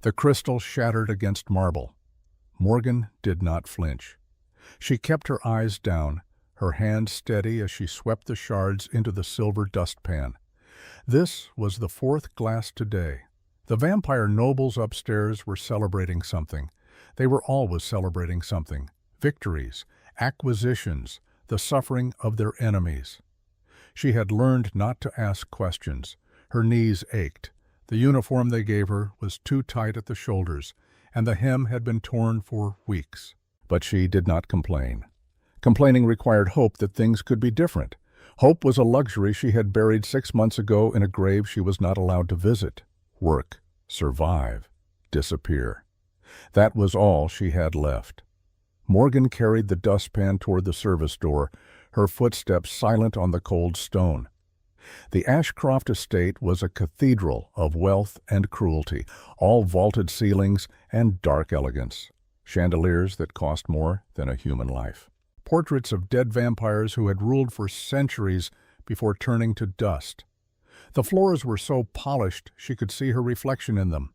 The crystal shattered against marble. Morgan did not flinch. She kept her eyes down, her hand steady as she swept the shards into the silver dustpan. This was the fourth glass today. The vampire nobles upstairs were celebrating something. They were always celebrating something. Victories, acquisitions, the suffering of their enemies. She had learned not to ask questions. Her knees ached. The uniform they gave her was too tight at the shoulders, and the hem had been torn for weeks. But she did not complain. Complaining required hope that things could be different. Hope was a luxury she had buried 6 months ago in a grave she was not allowed to visit. Work, survive, disappear. That was all she had left. Morgan carried the dustpan toward the service door, her footsteps silent on the cold stone. The Ashcroft estate was a cathedral of wealth and cruelty, all vaulted ceilings and dark elegance, chandeliers that cost more than a human life. Portraits of dead vampires who had ruled for centuries before turning to dust. The floors were so polished she could see her reflection in them.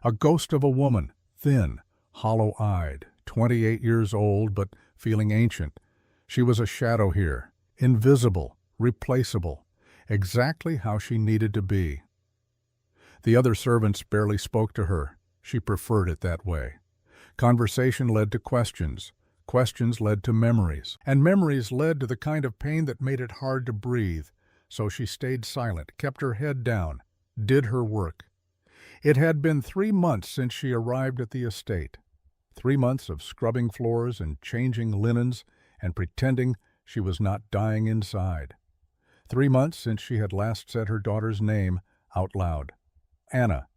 A ghost of a woman, thin, hollow-eyed, 28 years old but feeling ancient. She was a shadow here, invisible, replaceable, exactly how she needed to be. The other servants barely spoke to her. She preferred it that way. Conversation led to questions. Questions led to memories. And memories led to the kind of pain that made it hard to breathe. So she stayed silent, kept her head down, did her work. It had been 3 months since she arrived at the estate. 3 months of scrubbing floors and changing linens and pretending she was not dying inside. 3 months since she had last said her daughter's name out loud. Anna.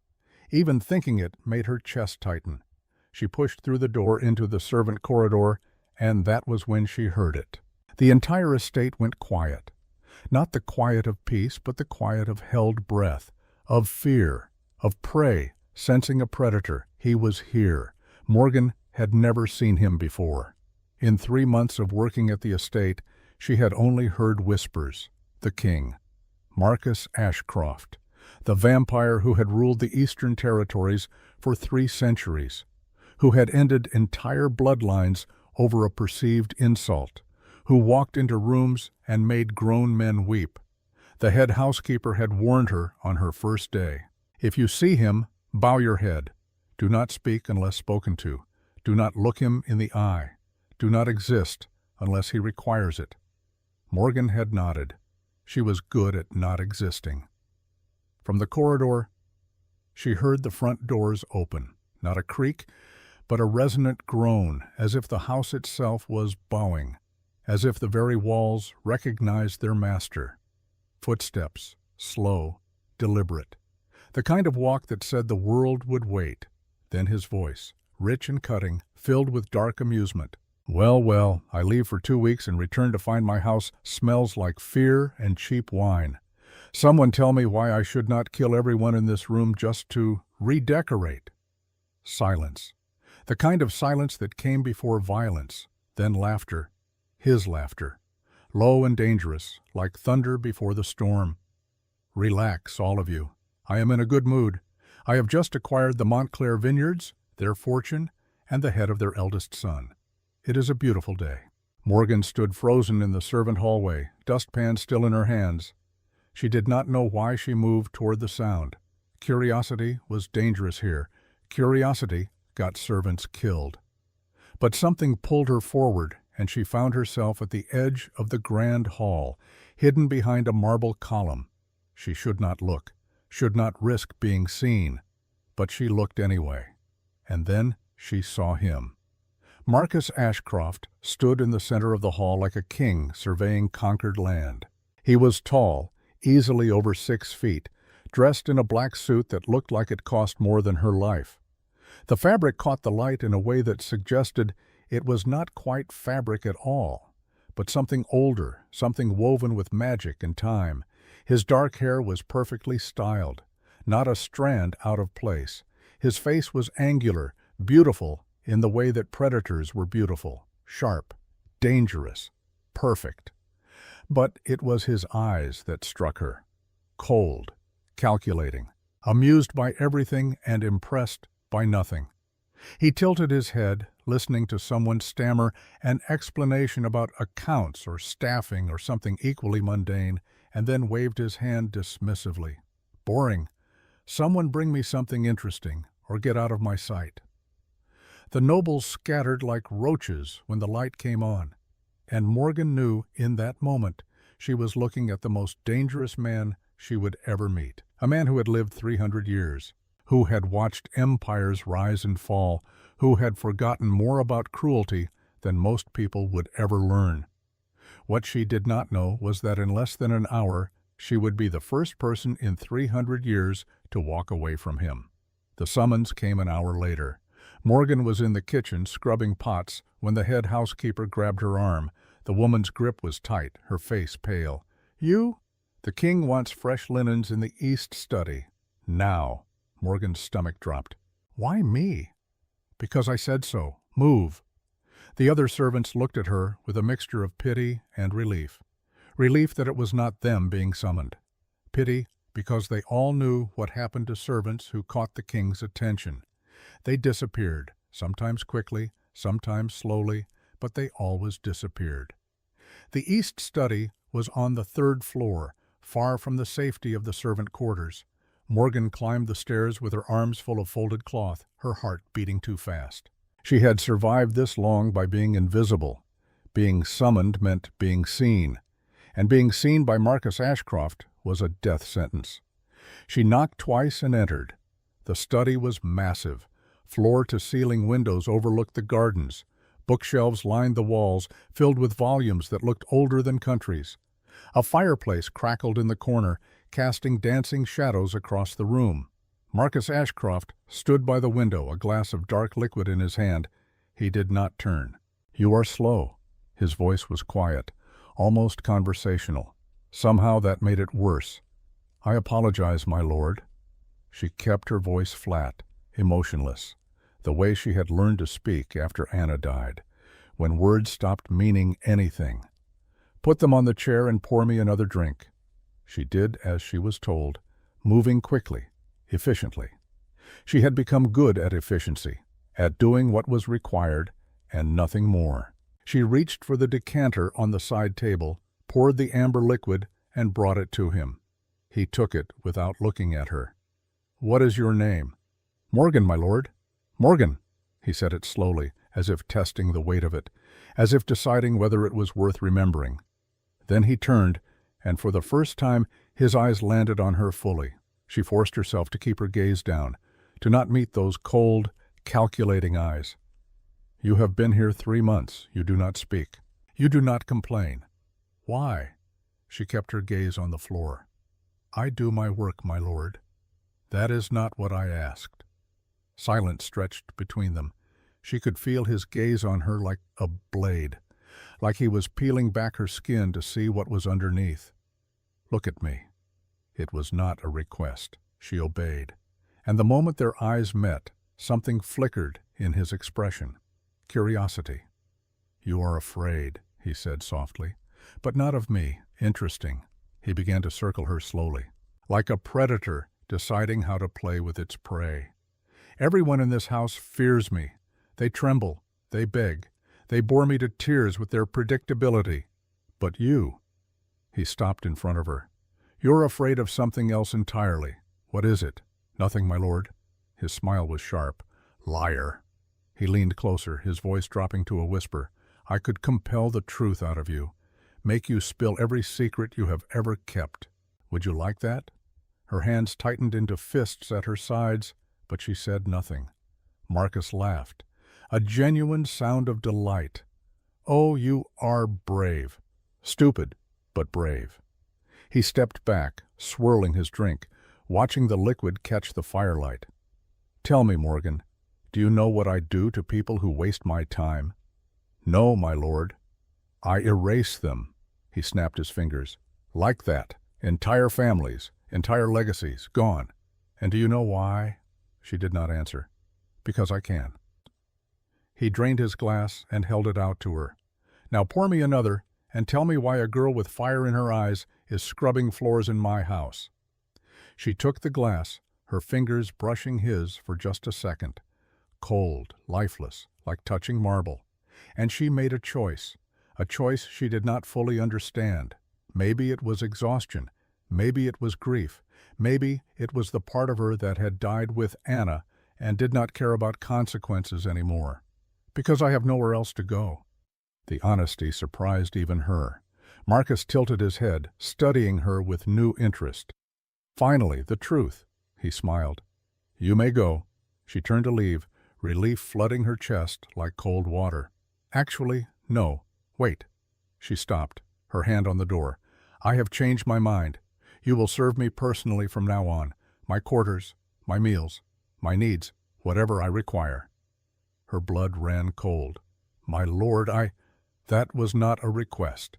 Even thinking it made her chest tighten. She pushed through the door into the servant corridor, and that was when she heard it. The entire estate went quiet. Not the quiet of peace, but the quiet of held breath, of fear, of prey, sensing a predator. He was here. Morgan had never seen him before. In 3 months of working at the estate, she had only heard whispers. The king, Marcus Ashcroft, the vampire who had ruled the Eastern Territories for 3 centuries, who had ended entire bloodlines over a perceived insult, who walked into rooms and made grown men weep. The head housekeeper had warned her on her first day. If you see him, bow your head. Do not speak unless spoken to. Do not look him in the eye. Do not exist unless he requires it. Morgan had nodded. She was good at not existing. From the corridor, she heard the front doors open. Not a creak, but a resonant groan, as if the house itself was bowing, as if the very walls recognized their master. Footsteps, slow, deliberate. The kind of walk that said the world would wait. Then his voice, rich and cutting, filled with dark amusement. Well, well, I leave for 2 weeks and return to find my house smells like fear and cheap wine. Someone tell me why I should not kill everyone in this room just to redecorate. Silence. The kind of silence that came before violence, then laughter. His laughter. Low and dangerous, like thunder before the storm. Relax, all of you. I am in a good mood. I have just acquired the Montclair vineyards, their fortune, and the head of their eldest son. It is a beautiful day. Morgan stood frozen in the servant hallway, dustpan still in her hands. She did not know why she moved toward the sound. Curiosity was dangerous here. Curiosity got servants killed. But something pulled her forward, and she found herself at the edge of the grand hall, hidden behind a marble column. She should not look, should not risk being seen, but she looked anyway. And then she saw him. Marcus Ashcroft stood in the center of the hall like a king surveying conquered land. He was tall, easily over 6 feet, dressed in a black suit that looked like it cost more than her life. The fabric caught the light in a way that suggested it was not quite fabric at all, but something older, something woven with magic and time. His dark hair was perfectly styled, not a strand out of place. His face was angular, beautiful in the way that predators were beautiful, sharp, dangerous, perfect. But it was his eyes that struck her. Cold, calculating, amused by everything and impressed By nothing. He tilted his head, listening to someone stammer an explanation about accounts or staffing or something equally mundane, and then waved his hand dismissively. Boring. Someone bring me something interesting, or get out of my sight. The nobles scattered like roaches when the light came on, and Morgan knew in that moment she was looking at the most dangerous man she would ever meet. A man who had lived 300 years, who had watched empires rise and fall, who had forgotten more about cruelty than most people would ever learn. What she did not know was that in less than an hour she would be the first person in 300 years to walk away from him. The summons came an hour later. Morgan was in the kitchen scrubbing pots when the head housekeeper grabbed her arm. The woman's grip was tight, her face pale. "You?" "The king wants fresh linens in the east study. Now." Morgan's stomach dropped. "Why me?" "Because I said so. Move." The other servants looked at her with a mixture of pity and relief. Relief that it was not them being summoned. Pity because they all knew what happened to servants who caught the king's attention. They disappeared, sometimes quickly, sometimes slowly, but they always disappeared. The east study was on the 3rd floor, far from the safety of the servant quarters. Morgan climbed the stairs with her arms full of folded cloth, her heart beating too fast. She had survived this long by being invisible. Being summoned meant being seen, and being seen by Marcus Ashcroft was a death sentence. She knocked twice and entered. The study was massive. Floor-to-ceiling windows overlooked the gardens. Bookshelves lined the walls, filled with volumes that looked older than countries. A fireplace crackled in the corner, casting dancing shadows across the room. Marcus Ashcroft stood by the window, a glass of dark liquid in his hand. He did not turn. "You are slow." His voice was quiet, almost conversational. Somehow that made it worse. "I apologize, my lord." She kept her voice flat, emotionless, the way she had learned to speak after Anna died, when words stopped meaning anything. "Put them on the chair and pour me another drink." She did as she was told, moving quickly, efficiently. She had become good at efficiency, at doing what was required and nothing more. She reached for the decanter on the side table, poured the amber liquid, and brought it to him. He took it without looking at her. "What is your name?" "Morgan, my lord." "Morgan." He said it slowly, as if testing the weight of it, as if deciding whether it was worth remembering. Then he turned, and for the first time his eyes landed on her fully. She forced herself to keep her gaze down, to not meet those cold, calculating eyes. "You have been here 3 months. You do not speak. You do not complain. Why?" She kept her gaze on the floor. "I do my work, my lord." "That is not what I asked." Silence stretched between them. She could feel his gaze on her like a blade, like he was peeling back her skin to see what was underneath. "Look at me." It was not a request. She obeyed. And the moment their eyes met, something flickered in his expression. Curiosity. "You are afraid," he said softly. "But not of me. Interesting." He began to circle her slowly, like a predator deciding how to play with its prey. "Everyone in this house fears me. They tremble. They beg. They bore me to tears with their predictability. But you—" He stopped in front of her. "You're afraid of something else entirely. What is it?" "Nothing, my lord." His smile was sharp. "Liar." He leaned closer, his voice dropping to a whisper. "I could compel the truth out of you, make you spill every secret you have ever kept. Would you like that?" Her hands tightened into fists at her sides, but she said nothing. Marcus laughed, a genuine sound of delight. "Oh, you are brave. Stupid, but brave." He stepped back, swirling his drink, watching the liquid catch the firelight. "Tell me, Morgan, do you know what I do to people who waste my time?" "No, my lord." "I erase them." He snapped his fingers. "Like that. Entire families, entire legacies, gone. And do you know why?" She did not answer. "Because I can." He drained his glass and held it out to her. "Now pour me another, and tell me why a girl with fire in her eyes is scrubbing floors in my house." She took the glass, her fingers brushing his for just a second. Cold, lifeless, like touching marble. And she made a choice she did not fully understand. Maybe it was exhaustion, maybe it was grief, maybe it was the part of her that had died with Anna and did not care about consequences anymore. Because I have nowhere else to go. The honesty surprised even her. Marcus tilted his head, studying her with new interest. Finally, the truth, he smiled. You may go. She turned to leave, relief flooding her chest like cold water. Actually, no. Wait. She stopped, her hand on the door. I have changed my mind. You will serve me personally from now on. My quarters, my meals, my needs, whatever I require. Her blood ran cold. My lord, That was not a request.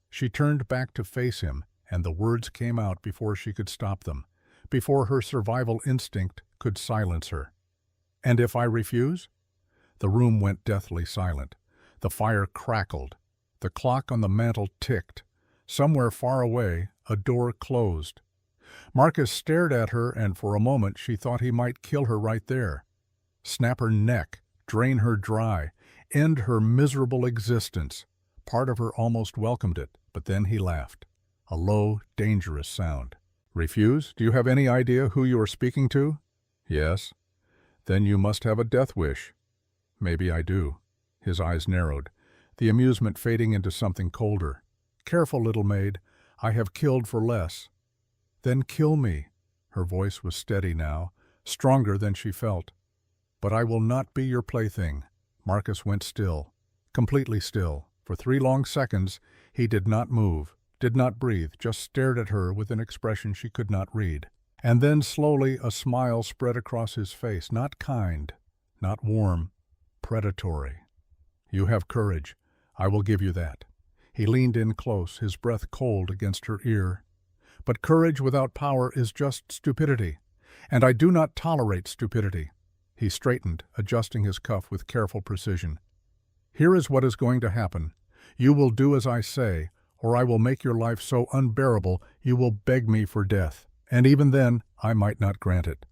She turned back to face him, and the words came out before she could stop them, before her survival instinct could silence her. And if I refuse? The room went deathly silent. The fire crackled. The clock on the mantel ticked. Somewhere far away, a door closed. Marcus stared at her, and for a moment she thought he might kill her right there. Snap her neck, drain her dry, end her miserable existence. Part of her almost welcomed it, but then he laughed. A low, dangerous sound. Refuse? Do you have any idea who you are speaking to? Yes. Then you must have a death wish. Maybe I do. His eyes narrowed, the amusement fading into something colder. Careful, little maid. I have killed for less. Then kill me. Her voice was steady now, stronger than she felt. But I will not be your plaything. Marcus went still, completely still. For 3 long seconds, he did not move, did not breathe, just stared at her with an expression she could not read. And then slowly a smile spread across his face, not kind, not warm, predatory. You have courage. I will give you that. He leaned in close, his breath cold against her ear. But courage without power is just stupidity, and I do not tolerate stupidity. He straightened, adjusting his cuff with careful precision. Here is what is going to happen. You will do as I say, or I will make your life so unbearable you will beg me for death, and even then I might not grant it.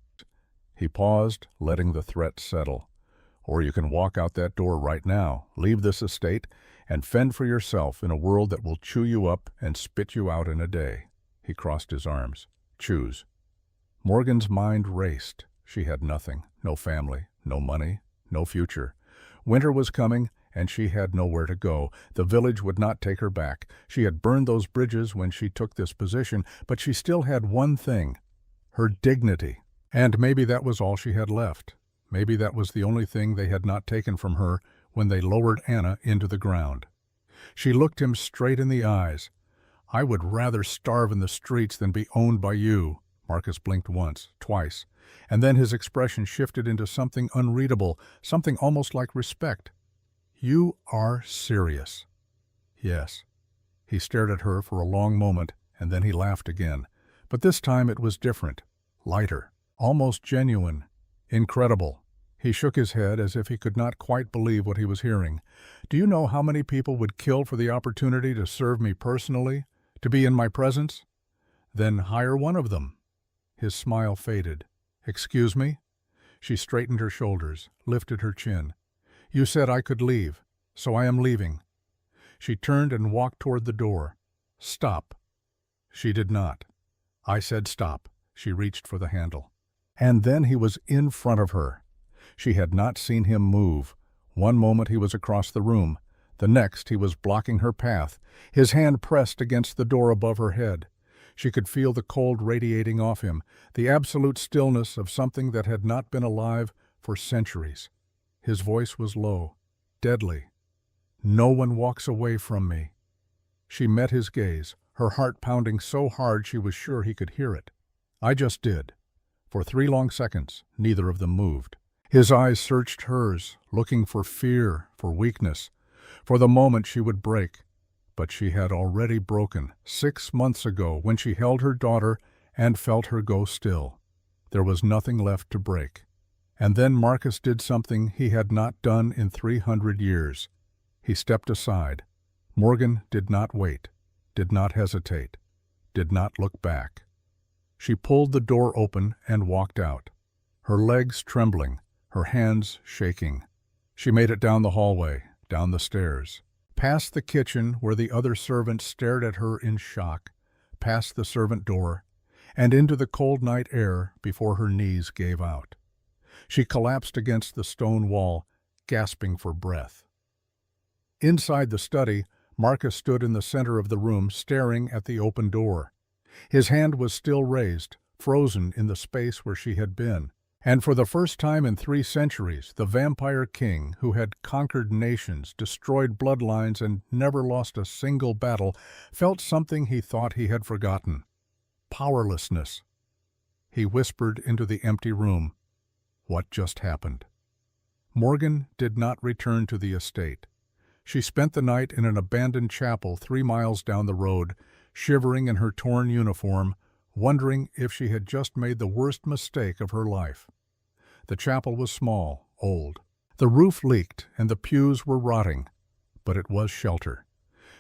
He paused, letting the threat settle. Or you can walk out that door right now, leave this estate, and fend for yourself in a world that will chew you up and spit you out in a day. He crossed his arms. Choose. Morgan's mind raced. She had nothing, no family, no money, no future. Winter was coming, and she had nowhere to go. The village would not take her back. She had burned those bridges when she took this position, but she still had one thing, her dignity. And maybe that was all she had left. Maybe that was the only thing they had not taken from her when they lowered Anna into the ground. She looked him straight in the eyes. I would rather starve in the streets than be owned by you. Marcus blinked once, twice, and then his expression shifted into something unreadable, something almost like respect. You are serious. Yes. He stared at her for a long moment, and then he laughed again. But this time it was different, lighter, almost genuine, incredible. He shook his head as if he could not quite believe what he was hearing. Do you know how many people would kill for the opportunity to serve me personally, to be in my presence? Then hire one of them. His smile faded. Excuse me? She straightened her shoulders, lifted her chin. You said I could leave, so I am leaving. She turned and walked toward the door. Stop. She did not. I said stop. She reached for the handle. And then he was in front of her. She had not seen him move. One moment he was across the room. The next he was blocking her path, his hand pressed against the door above her head. She could feel the cold radiating off him, the absolute stillness of something that had not been alive for centuries. His voice was low, deadly. No one walks away from me. She met his gaze, her heart pounding so hard she was sure he could hear it. I just did. For 3 long seconds, neither of them moved. His eyes searched hers, looking for fear, for weakness, for the moment she would break. But she had already broken 6 months ago when she held her daughter and felt her go still. There was nothing left to break. And then Marcus did something he had not done in 300 years. He stepped aside. Morgan did not wait, did not hesitate, did not look back. She pulled the door open and walked out, her legs trembling, her hands shaking. She made it down the hallway, down the stairs, past the kitchen where the other servants stared at her in shock, past the servant door, and into the cold night air before her knees gave out. She collapsed against the stone wall, gasping for breath. Inside the study, Marcus stood in the center of the room, staring at the open door. His hand was still raised, frozen in the space where she had been. And for the first time in 3 centuries, the vampire king, who had conquered nations, destroyed bloodlines, and never lost a single battle, felt something he thought he had forgotten: powerlessness. He whispered into the empty room, "What just happened?" Morgan did not return to the estate. She spent the night in an abandoned chapel 3 miles down the road, shivering in her torn uniform, wondering if she had just made the worst mistake of her life. The chapel was small, old. The roof leaked and the pews were rotting, but it was shelter.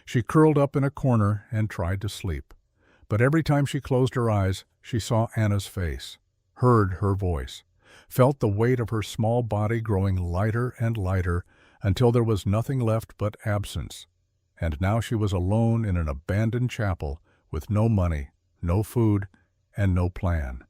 She curled up in a corner and tried to sleep. But every time she closed her eyes, she saw Anna's face, heard her voice, felt the weight of her small body growing lighter and lighter until there was nothing left but absence. And now she was alone in an abandoned chapel with no money, no food, and no plan.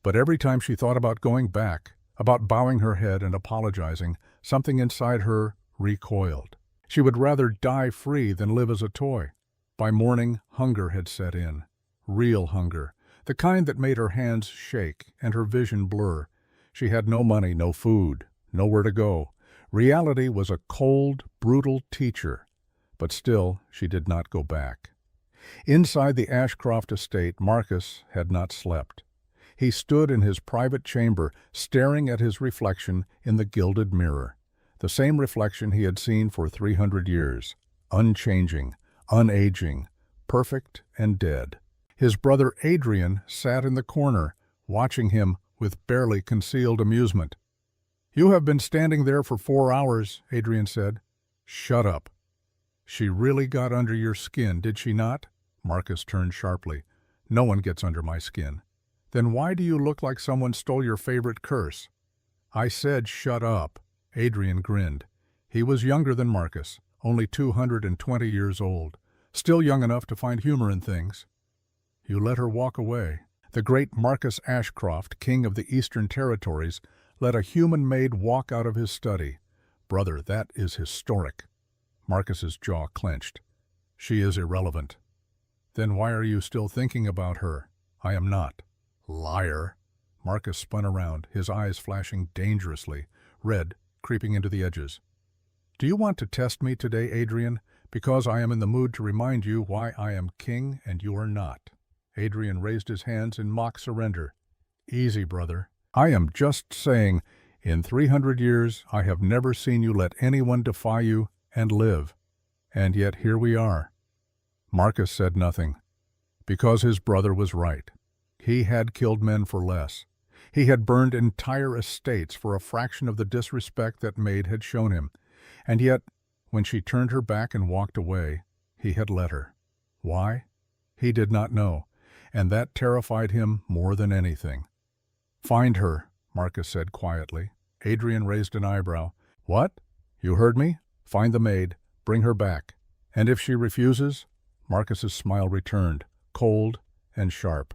But every time she thought about going back, about bowing her head and apologizing, something inside her recoiled. She would rather die free than live as a toy. By morning, hunger had set in. Real hunger, the kind that made her hands shake and her vision blur. She had no money, no food, nowhere to go. Reality was a cold, brutal teacher. But still, she did not go back. Inside the Ashcroft estate, Marcus had not slept. He stood in his private chamber, staring at his reflection in the gilded mirror, the same reflection he had seen for 300 years, unchanging, unaging, perfect and dead. His brother Adrian sat in the corner, watching him with barely concealed amusement. "You have been standing there for 4 hours," Adrian said. "Shut up." "She really got under your skin, did she not?" Marcus turned sharply. "No one gets under my skin." "Then why do you look like someone stole your favorite curse?" "I said shut up." Adrian grinned. He was younger than Marcus, only 220 years old, still young enough to find humor in things. "You let her walk away." The great Marcus Ashcroft, king of the Eastern Territories, let a human maid walk out of his study. "Brother, that is historic." Marcus's jaw clenched. "She is irrelevant." "Then why are you still thinking about her?" "I am not." "Liar." Marcus spun around, his eyes flashing dangerously, red, creeping into the edges. "Do you want to test me today, Adrian? Because I am in the mood to remind you why I am king and you are not." Adrian raised his hands in mock surrender. "Easy, brother. I am just saying, in 300 years I have never seen you let anyone defy you and live. And yet here we are." Marcus said nothing, because his brother was right. He had killed men for less. He had burned entire estates for a fraction of the disrespect that Maid had shown him. And yet, when she turned her back and walked away, he had let her. Why? He did not know, and that terrified him more than anything. "Find her," Marcus said quietly. Adrian raised an eyebrow. "What? You heard me? Find the maid. Bring her back. And if she refuses?" Marcus's smile returned, cold and sharp.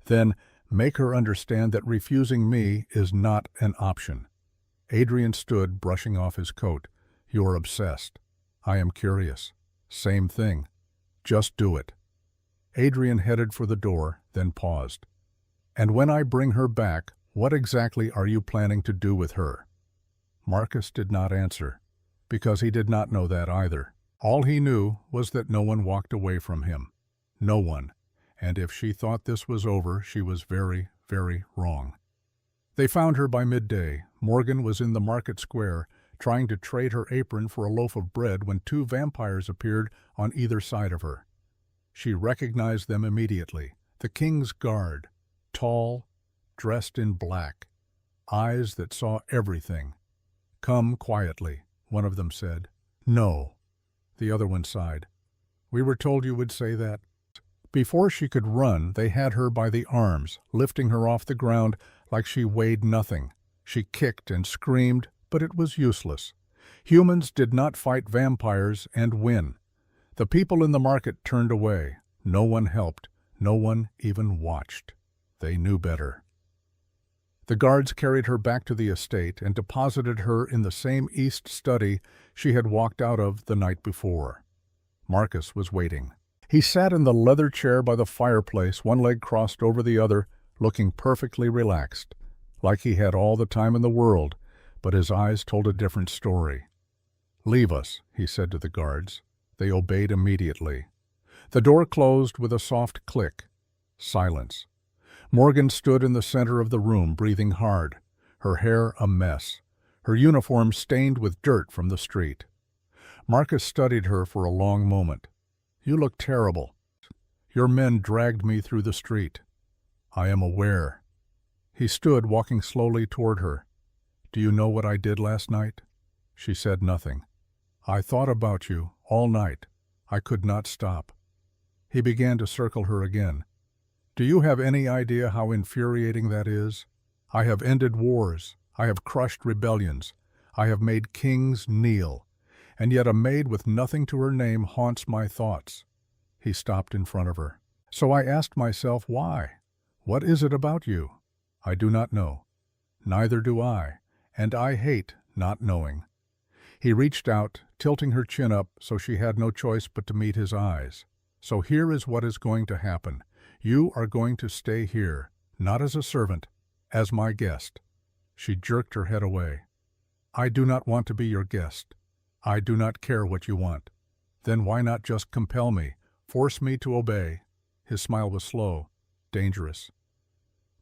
"Then make her understand that refusing me is not an option." Adrian stood, brushing off his coat. "You're obsessed. I am curious. Same thing. Just do it." Adrian headed for the door, then paused. "And when I bring her back, what exactly are you planning to do with her?" Marcus did not answer, because he did not know that either. All he knew was that no one walked away from him. No one. And if she thought this was over, she was very, very wrong. They found her by midday. Morgan was in the market square, trying to trade her apron for a loaf of bread when 2 vampires appeared on either side of her. She recognized them immediately. The king's guard, tall, dressed in black, eyes that saw everything. "Come quietly," one of them said. "No." The other one sighed. "We were told you would say that." Before she could run, they had her by the arms, lifting her off the ground like she weighed nothing. She kicked and screamed, but it was useless. Humans did not fight vampires and win. The people in the market turned away. No one helped. No one even watched. They knew better. The guards carried her back to the estate and deposited her in the same east study she had walked out of the night before. Marcus was waiting. He sat in the leather chair by the fireplace, one leg crossed over the other, looking perfectly relaxed, like he had all the time in the world, but his eyes told a different story. "Leave us," he said to the guards. They obeyed immediately. The door closed with a soft click. Silence. Morgan stood in the center of the room, breathing hard, her hair a mess, her uniform stained with dirt from the street. Marcus studied her for a long moment. "You look terrible. Your men dragged me through the street." "I am aware." He stood, walking slowly toward her. "Do you know what I did last night?" She said nothing. "I thought about you all night. I could not stop." He began to circle her again. "Do you have any idea how infuriating that is? I have ended wars. I have crushed rebellions. I have made kings kneel. And yet a maid with nothing to her name haunts my thoughts." He stopped in front of her. "So I asked myself, why? What is it about you? I do not know. Neither do I, and I hate not knowing." He reached out, tilting her chin up so she had no choice but to meet his eyes. "So here is what is going to happen. You are going to stay here, not as a servant, as my guest." She jerked her head away. "I do not want to be your guest. I do not care what you want. Then why not just compel me, force me to obey?" His smile was slow, dangerous.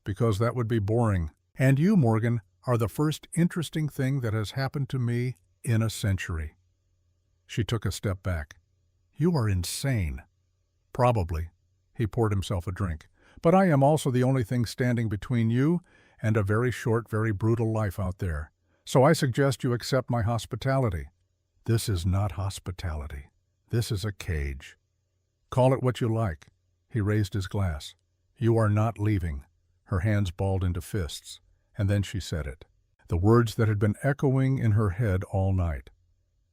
"Because that would be boring. And you, Morgan, are the first interesting thing that has happened to me in a century." She took a step back. "You are insane." "Probably." He poured himself a drink. "But I am also the only thing standing between you and a very short, very brutal life out there. So I suggest you accept my hospitality." "This is not hospitality. This is a cage." "Call it what you like." He raised his glass. "You are not leaving." Her hands balled into fists, and then she said it. The words that had been echoing in her head all night.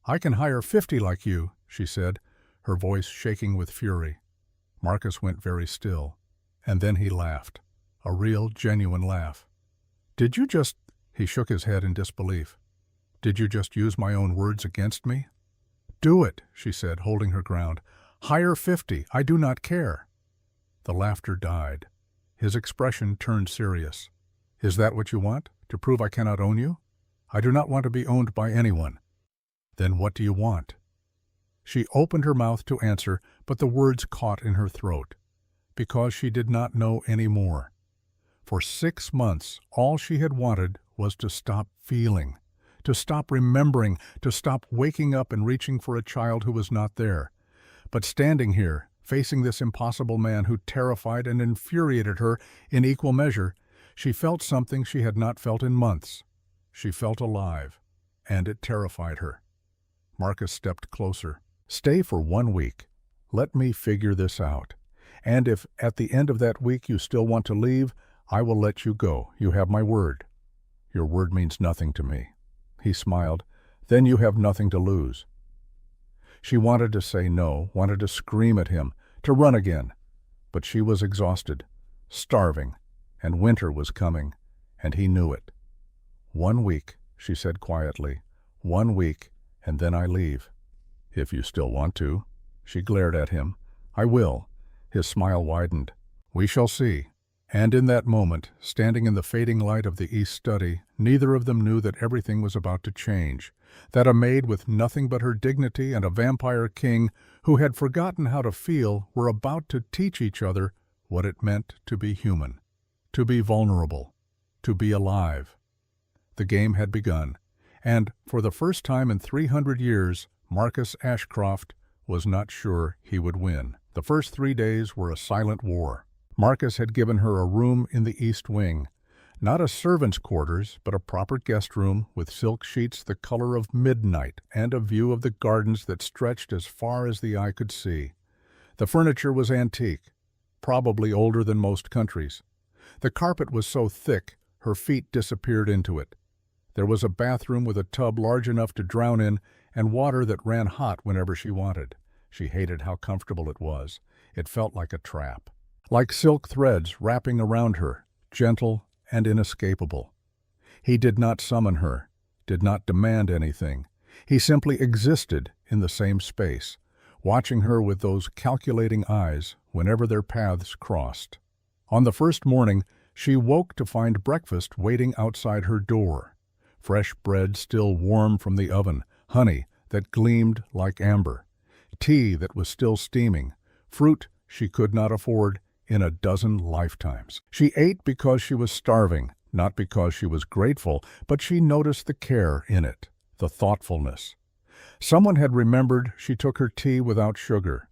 "I can hire 50 like you," she said, her voice shaking with fury. Marcus went very still, and then he laughed. A real, genuine laugh. "Did you just—" He shook his head in disbelief. "Did you just use my own words against me?" "Do it," she said, holding her ground. "Hire 50. I do not care." The laughter died. His expression turned serious. "Is that what you want? To prove I cannot own you?" "I do not want to be owned by anyone." "Then what do you want?" She opened her mouth to answer, but the words caught in her throat. Because she did not know any more. For 6 months, all she had wanted was to stop feeling, to stop remembering, to stop waking up and reaching for a child who was not there. But standing here, facing this impossible man who terrified and infuriated her in equal measure, she felt something she had not felt in months. She felt alive, and it terrified her. Marcus stepped closer. "Stay for 1 week. Let me figure this out. And if at the end of that week you still want to leave, I will let you go. You have my word." "Your word means nothing to me." He smiled. "Then you have nothing to lose." She wanted to say no, wanted to scream at him, to run again. But she was exhausted, starving, and winter was coming, and he knew it. 1 week, she said quietly. 1 week, and then I leave." "If you still want to." She glared at him. "I will." His smile widened. "We shall see." And in that moment, standing in the fading light of the east study, neither of them knew that everything was about to change, that a maid with nothing but her dignity and a vampire king who had forgotten how to feel were about to teach each other what it meant to be human, to be vulnerable, to be alive. The game had begun, and for the first time in 300 years, Marcus Ashcroft was not sure he would win. The first 3 days were a silent war. Marcus had given her a room in the east wing, not a servant's quarters, but a proper guest room with silk sheets the color of midnight and a view of the gardens that stretched as far as the eye could see. The furniture was antique, probably older than most countries. The carpet was so thick, her feet disappeared into it. There was a bathroom with a tub large enough to drown in and water that ran hot whenever she wanted. She hated how comfortable it was. It felt like a trap. Like silk threads wrapping around her, gentle and inescapable. He did not summon her, did not demand anything. He simply existed in the same space, watching her with those calculating eyes whenever their paths crossed. On the first morning, she woke to find breakfast waiting outside her door. Fresh bread still warm from the oven, honey that gleamed like amber, tea that was still steaming, fruit she could not afford in a dozen lifetimes. She ate because she was starving, not because she was grateful, but she noticed the care in it, the thoughtfulness. Someone had remembered she took her tea without sugar.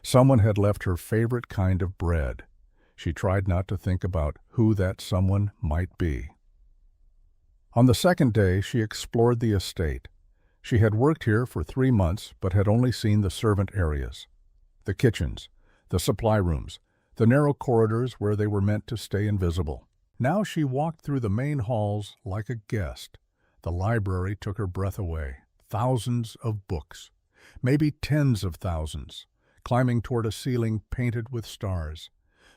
Someone had left her favorite kind of bread. She tried not to think about who that someone might be. On the second day, she explored the estate. She had worked here for 3 months, but had only seen the servant areas, the kitchens, the supply rooms, the narrow corridors where they were meant to stay invisible. Now she walked through the main halls like a guest. The library took her breath away. Thousands of books, maybe tens of thousands, climbing toward a ceiling painted with stars.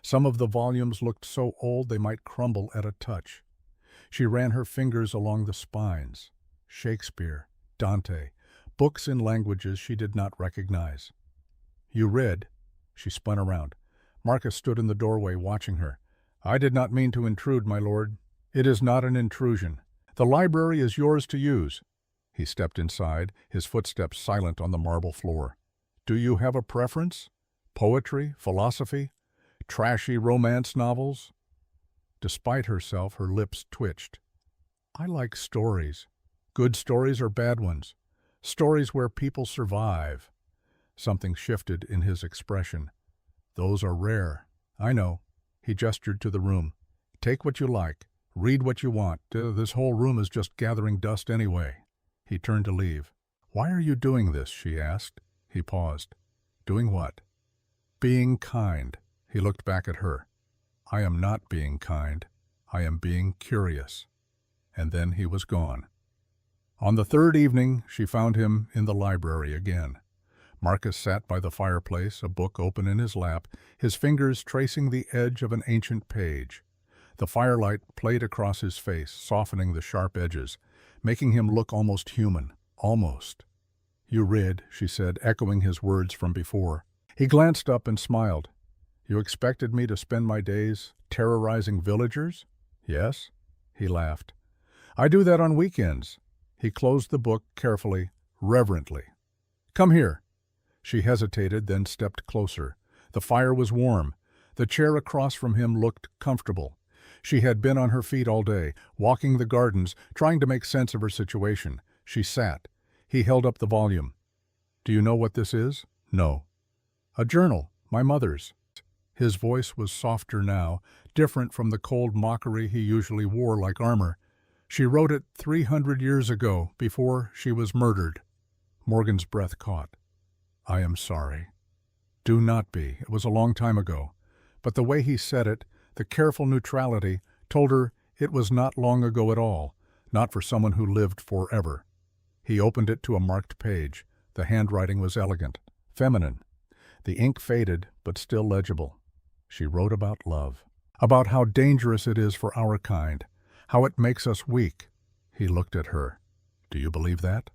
Some of the volumes looked so old they might crumble at a touch. She ran her fingers along the spines. Shakespeare, Dante, books in languages she did not recognize. "You read?" She spun around. Marcus stood in the doorway watching her. "I did not mean to intrude, my lord." "It is not an intrusion. The library is yours to use." He stepped inside, his footsteps silent on the marble floor. "Do you have a preference? Poetry, philosophy, trashy romance novels?" Despite herself, her lips twitched. "I like stories. Good stories or bad ones. Stories where people survive." Something shifted in his expression. "Those are rare." "I know." He gestured to the room. "Take what you like. Read what you want. This whole room is just gathering dust anyway." He turned to leave. "Why are you doing this?" she asked. He paused. "Doing what?" "Being kind." He looked back at her. "I am not being kind. I am being curious." And then he was gone. On the third evening, she found him in the library again. Marcus sat by the fireplace, a book open in his lap, his fingers tracing the edge of an ancient page. The firelight played across his face, softening the sharp edges, making him look almost human. Almost. "You read," she said, echoing his words from before. He glanced up and smiled. "You expected me to spend my days terrorizing villagers?" "Yes." He laughed. "I do that on weekends." He closed the book carefully, reverently. "Come here." She hesitated, then stepped closer. The fire was warm. The chair across from him looked comfortable. She had been on her feet all day, walking the gardens, trying to make sense of her situation. She sat. He held up the volume. "Do you know what this is?" "No." "A journal, my mother's." His voice was softer now, different from the cold mockery he usually wore like armor. "She wrote it 300 years ago, before she was murdered." Morgan's breath caught. "I am sorry." "Do not be. It was a long time ago." But the way he said it, the careful neutrality, told her it was not long ago at all, not for someone who lived forever. He opened it to a marked page. The handwriting was elegant, feminine. The ink faded, but still legible. She wrote about love, about how dangerous it is for our kind, how it makes us weak. He looked at her. "Do you believe that?"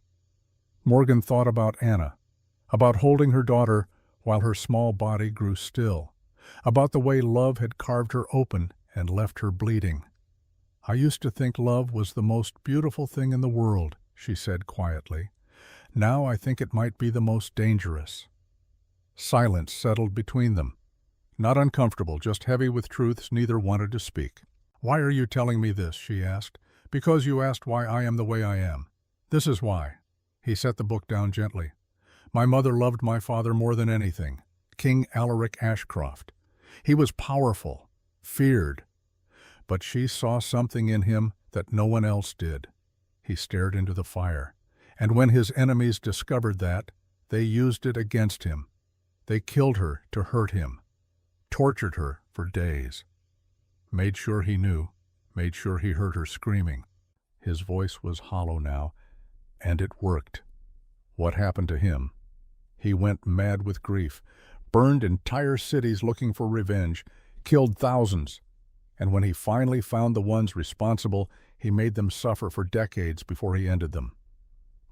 Morgan thought about Anna, about holding her daughter while her small body grew still, about the way love had carved her open and left her bleeding. "I used to think love was the most beautiful thing in the world," she said quietly. "Now I think it might be the most dangerous." Silence settled between them. Not uncomfortable, just heavy with truths neither wanted to speak. "Why are you telling me this?" she asked. "Because you asked why I am the way I am. This is why." He set the book down gently. "My mother loved my father more than anything, King Alaric Ashcroft. He was powerful, feared. But she saw something in him that no one else did." He stared into the fire. "And when his enemies discovered that, they used it against him. They killed her to hurt him." tortured her for days. Made sure he knew, made sure he heard her screaming. His voice was hollow now, and it worked. What happened to him? He went mad with grief, burned entire cities looking for revenge, killed thousands, and when he finally found the ones responsible, he made them suffer for decades before he ended them.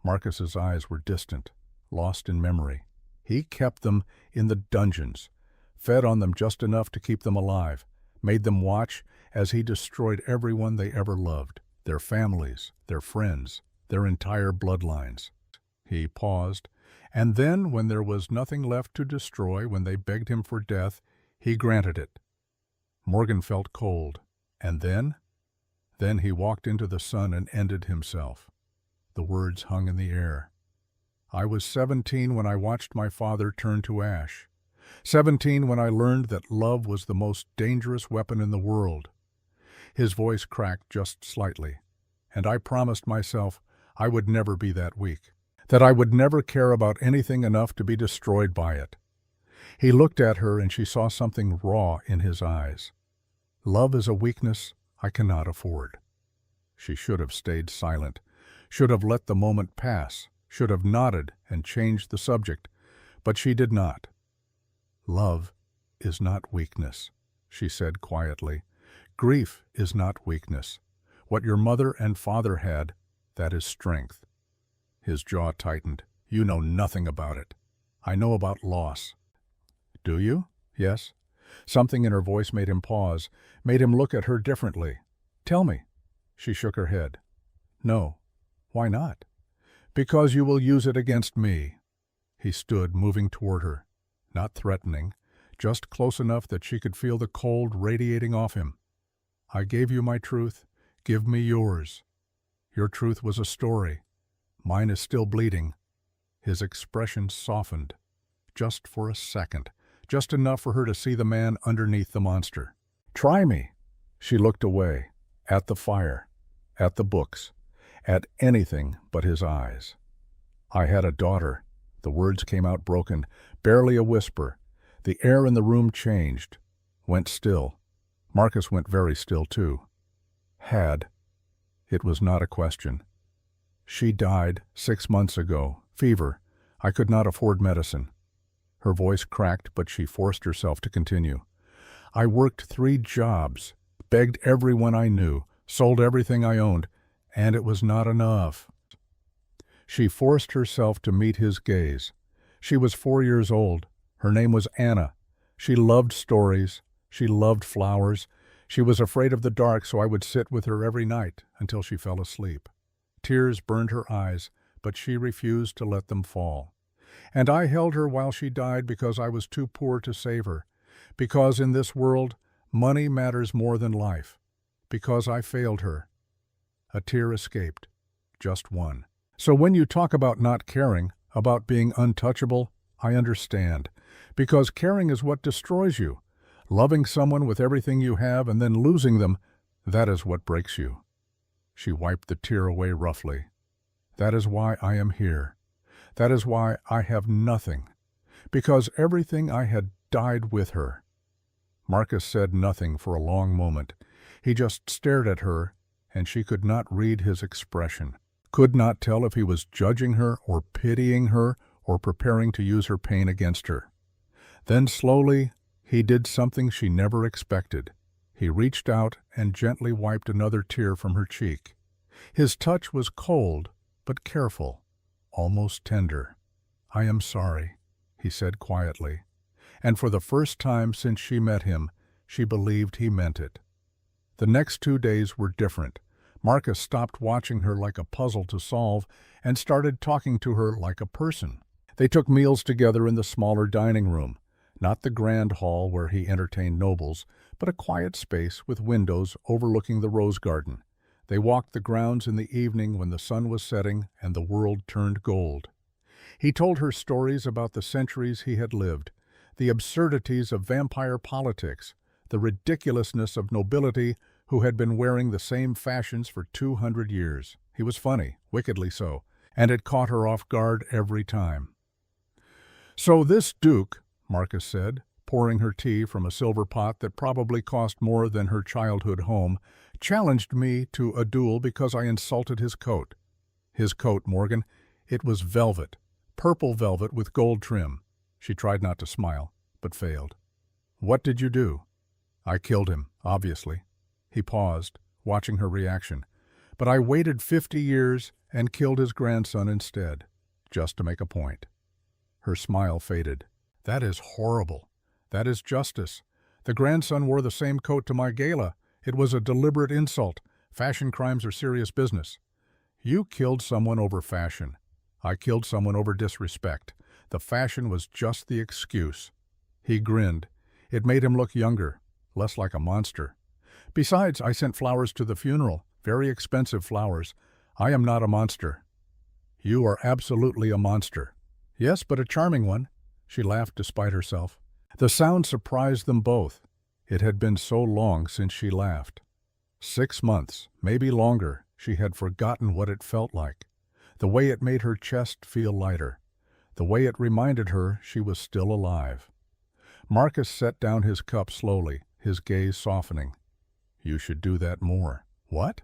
Marcus's eyes were distant, lost in memory. He kept them in the dungeons, fed on them just enough to keep them alive, made them watch as he destroyed everyone they ever loved, their families, their friends, their entire bloodlines. He paused, and then, when there was nothing left to destroy, when they begged him for death, he granted it. Morgan felt cold, and then he walked into the sun and ended himself. The words hung in the air. I was 17 when I watched my father turn to ash. 17 when I learned that love was the most dangerous weapon in the world. His voice cracked just slightly, and I promised myself I would never be that weak, that I would never care about anything enough to be destroyed by it. He looked at her, and she saw something raw in his eyes. Love is a weakness I cannot afford. She should have stayed silent, should have let the moment pass, should have nodded and changed the subject, but she did not. Love is not weakness, she said quietly. Grief is not weakness. What your mother and father had, that is strength. His jaw tightened. You know nothing about it. I know about loss. Do you? Yes. Something in her voice made him pause, made him look at her differently. Tell me. She shook her head. No. Why not? Because you will use it against me. He stood, moving toward her, not threatening, just close enough that she could feel the cold radiating off him. I gave you my truth. Give me yours. Your truth was a story. Mine is still bleeding. His expression softened, just for a second, just enough for her to see the man underneath the monster. Try me. She looked away, at the fire, at the books, at anything but his eyes. I had a daughter. The words came out broken, barely a whisper. The air in the room changed, went still. Marcus went very still, too. Had. It was not a question. She died 6 months ago. Fever. I could not afford medicine. Her voice cracked, but she forced herself to continue. I worked 3 jobs, begged everyone I knew, sold everything I owned, and it was not enough. She forced herself to meet his gaze. She was 4 years old. Her name was Anna. She loved stories. She loved flowers. She was afraid of the dark, so I would sit with her every night until she fell asleep. Tears burned her eyes, but she refused to let them fall. And I held her while she died because I was too poor to save her, because in this world money matters more than life, because I failed her. A tear escaped, just one. So when you talk about not caring, about being untouchable, I understand, because caring is what destroys you. Loving someone with everything you have and then losing them, that is what breaks you. She wiped the tear away roughly. That is why I am here. That is why I have nothing, because everything I had died with her. Marcus said nothing for a long moment. He just stared at her, and she could not read his expression, could not tell if he was judging her or pitying her or preparing to use her pain against her. Then slowly, he did something she never expected. He reached out and gently wiped another tear from her cheek. His touch was cold, but careful, almost tender. I am sorry, he said quietly. And for the first time since she met him, she believed he meant it. The next 2 days were different. Marcus stopped watching her like a puzzle to solve and started talking to her like a person. They took meals together in the smaller dining room, not the grand hall where he entertained nobles, but a quiet space with windows overlooking the rose garden. They walked the grounds in the evening when the sun was setting and the world turned gold. He told her stories about the centuries he had lived, the absurdities of vampire politics, the ridiculousness of nobility who had been wearing the same fashions for 200 years. He was funny, wickedly so, and it caught her off guard every time. So this Duke, Marcus said, pouring her tea from a silver pot that probably cost more than her childhood home, challenged me to a duel because I insulted his coat. His coat, Morgan, it was velvet, purple velvet with gold trim. She tried not to smile, but failed. What did you do? I killed him, obviously. He paused, watching her reaction. But I waited 50 years and killed his grandson instead, just to make a point. Her smile faded. That is horrible. That is justice. The grandson wore the same coat to my gala. It was a deliberate insult. Fashion crimes are serious business. You killed someone over fashion. I killed someone over disrespect. The fashion was just the excuse. He grinned. It made him look younger, less like a monster. Besides, I sent flowers to the funeral, very expensive flowers. I am not a monster. You are absolutely a monster. Yes, but a charming one. She laughed despite herself. The sound surprised them both. It had been so long since she laughed. 6 months, maybe longer, she had forgotten what it felt like. The way it made her chest feel lighter. The way it reminded her she was still alive. Marcus set down his cup slowly, his gaze softening. You should do that more. What?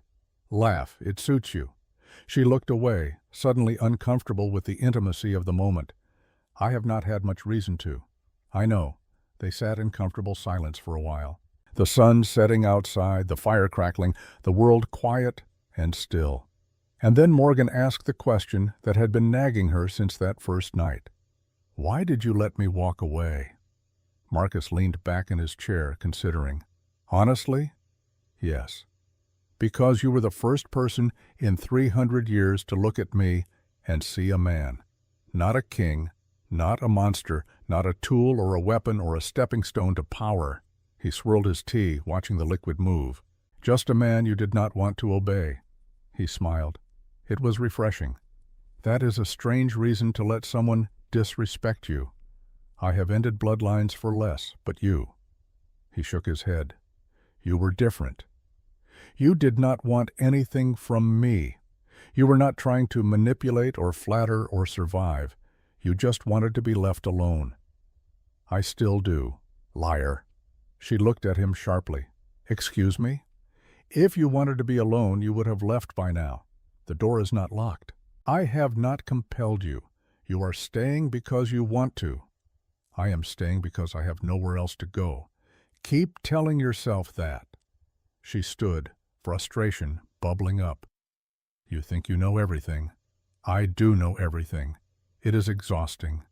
Laugh, it suits you. She looked away, suddenly uncomfortable with the intimacy of the moment. I have not had much reason to. I know. They sat in comfortable silence for a while. The sun setting outside, the fire crackling, the world quiet and still. And then Morgan asked the question that had been nagging her since that first night. Why did you let me walk away? Marcus leaned back in his chair, considering. Honestly? Yes. Because you were the first person in 300 years to look at me and see a man. Not a king, not a monster, not a tool or a weapon or a stepping stone to power. He swirled his tea, watching the liquid move. Just a man you did not want to obey. He smiled. It was refreshing. That is a strange reason to let someone disrespect you. I have ended bloodlines for less, but you. He shook his head. You were different. You did not want anything from me. You were not trying to manipulate or flatter or survive. You just wanted to be left alone. I still do. Liar. She looked at him sharply. Excuse me? If you wanted to be alone, you would have left by now. The door is not locked. I have not compelled you. You are staying because you want to. I am staying because I have nowhere else to go. Keep telling yourself that. She stood, frustration bubbling up. You think you know everything. I do know everything. It is exhausting.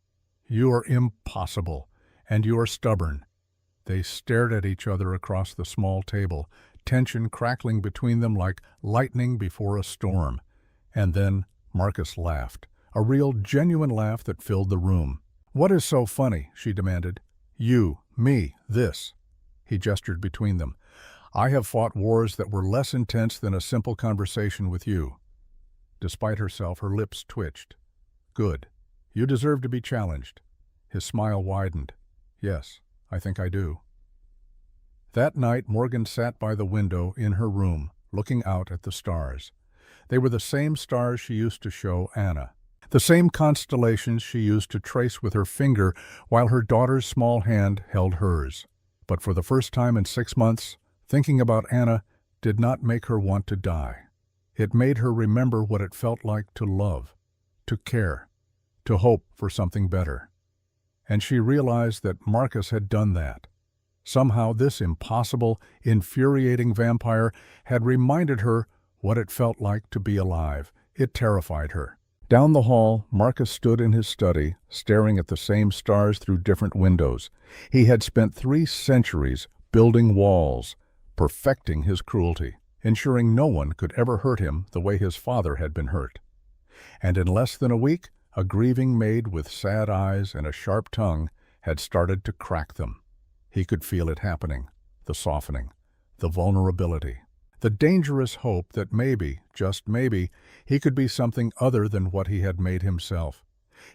You are impossible, and you are stubborn. They stared at each other across the small table, tension crackling between them like lightning before a storm. And then Marcus laughed, a real, genuine laugh that filled the room. What is so funny? She demanded. You, me, this. He gestured between them. I have fought wars that were less intense than a simple conversation with you. Despite herself, her lips twitched. Good. You deserve to be challenged. His smile widened. Yes, I think I do. That night, Morgan sat by the window in her room, looking out at the stars. They were the same stars she used to show Anna, the same constellations she used to trace with her finger while her daughter's small hand held hers. But for the first time in 6 months, thinking about Anna did not make her want to die. It made her remember what it felt like to love, to care, to hope for something better. And she realized that Marcus had done that. Somehow this impossible, infuriating vampire had reminded her what it felt like to be alive. It terrified her. Down the hall, Marcus stood in his study, staring at the same stars through different windows. He had spent 3 centuries building walls, perfecting his cruelty, ensuring no one could ever hurt him the way his father had been hurt. And in less than a week, a grieving maid with sad eyes and a sharp tongue had started to crack them. He could feel it happening, the softening, the vulnerability, the dangerous hope that maybe, just maybe, he could be something other than what he had made himself.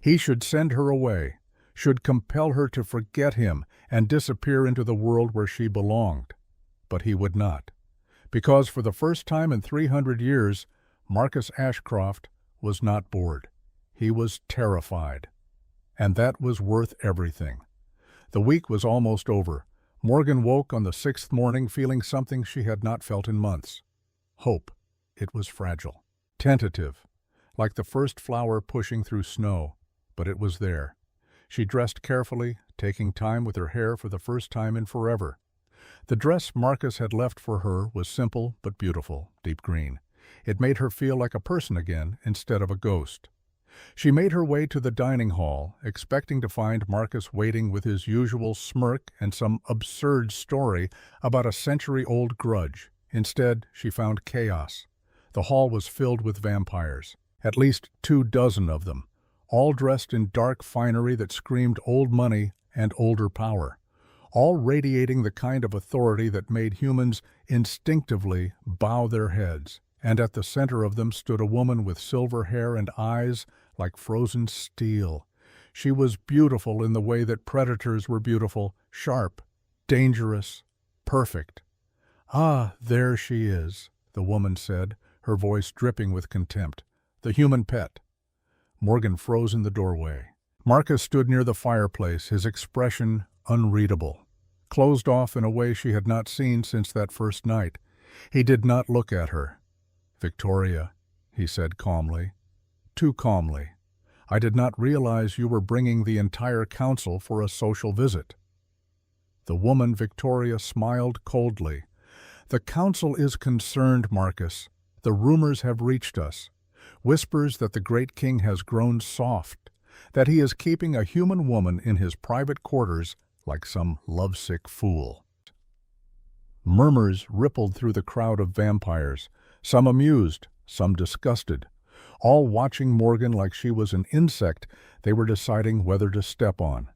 He should send her away, should compel her to forget him and disappear into the world where she belonged. But he would not, because for the first time in 300 years, Marcus Ashcroft was not bored. He was terrified. And that was worth everything. The week was almost over. Morgan woke on the 6th morning feeling something she had not felt in months. Hope. It was fragile. Tentative. Like the first flower pushing through snow. But it was there. She dressed carefully, taking time with her hair for the first time in forever. The dress Marcus had left for her was simple but beautiful, deep green. It made her feel like a person again instead of a ghost. She made her way to the dining hall, expecting to find Marcus waiting with his usual smirk and some absurd story about a century-old grudge. Instead, she found chaos. The hall was filled with vampires, at least 24 of them, all dressed in dark finery that screamed old money and older power, all radiating the kind of authority that made humans instinctively bow their heads. And at the center of them stood a woman with silver hair and eyes like frozen steel. She was beautiful in the way that predators were beautiful, sharp, dangerous, perfect. "Ah, there she is," the woman said, her voice dripping with contempt. "The human pet." Morgan froze in the doorway. Marcus stood near the fireplace, his expression unreadable, closed off in a way she had not seen since that first night. He did not look at her. "Victoria," he said calmly, too calmly, "I did not realize you were bringing the entire council for a social visit." The woman, Victoria, smiled coldly. "The council is concerned, Marcus. The rumors have reached us. Whispers that the great king has grown soft, that he is keeping a human woman in his private quarters like some lovesick fool." Murmurs rippled through the crowd of vampires, some amused, some disgusted, all watching Morgan like she was an insect they were deciding whether to step on.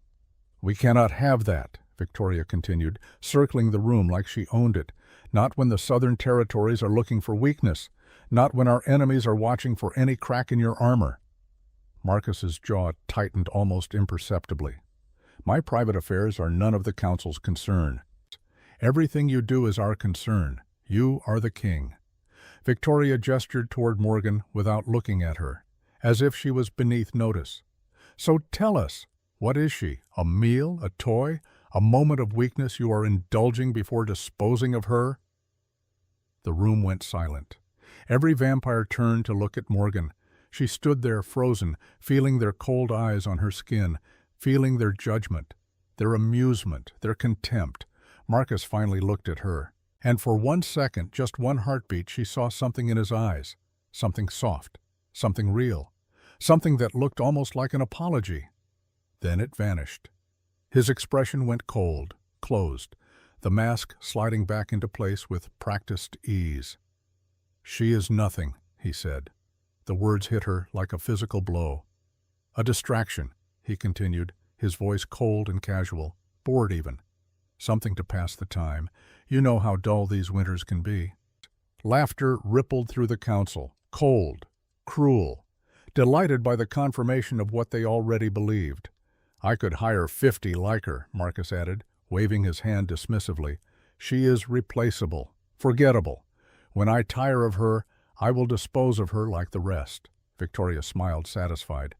"We cannot have that," Victoria continued, circling the room like she owned it. "Not when the Southern Territories are looking for weakness, not when our enemies are watching for any crack in your armor." Marcus's jaw tightened almost imperceptibly. "My private affairs are none of the council's concern. Everything you do is our concern. You are the king." Victoria gestured toward Morgan without looking at her, as if she was beneath notice. "So tell us, what is she? A meal? A toy? A moment of weakness you are indulging before disposing of her?" The room went silent. Every vampire turned to look at Morgan. She stood there frozen, feeling their cold eyes on her skin, feeling their judgment, their amusement, their contempt. Marcus finally looked at her. And for 1 second, just one heartbeat, she saw something in his eyes, something soft, something real, something that looked almost like an apology. Then it vanished. His expression went cold, closed, the mask sliding back into place with practiced ease. "She is nothing," he said. The words hit her like a physical blow. "A distraction," he continued, his voice cold and casual, bored even. "Something to pass the time. You know how dull these winters can be." Laughter rippled through the council, cold, cruel, delighted by the confirmation of what they already believed. "I could hire 50 like her," Marcus added, waving his hand dismissively. "She is replaceable, forgettable. When I tire of her, I will dispose of her like the rest." Victoria smiled, satisfied.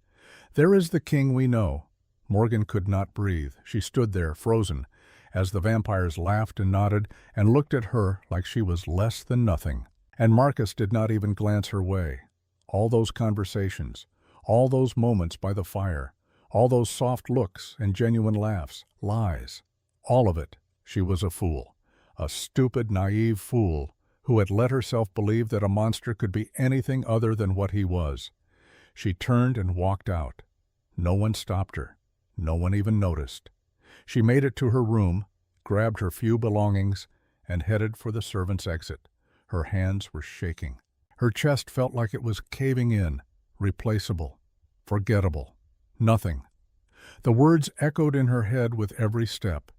"There is the king we know." Morgan could not breathe. She stood there, frozen, as the vampires laughed and nodded and looked at her like she was less than nothing. And Marcus did not even glance her way. All those conversations, all those moments by the fire, all those soft looks and genuine laughs, lies, all of it. She was a fool, a stupid, naive fool who had let herself believe that a monster could be anything other than what he was. She turned and walked out. No one stopped her. No one even noticed. She made it to her room, grabbed her few belongings, and headed for the servants' exit. Her hands were shaking. Her chest felt like it was caving in, replaceable, forgettable, nothing. The words echoed in her head with every step.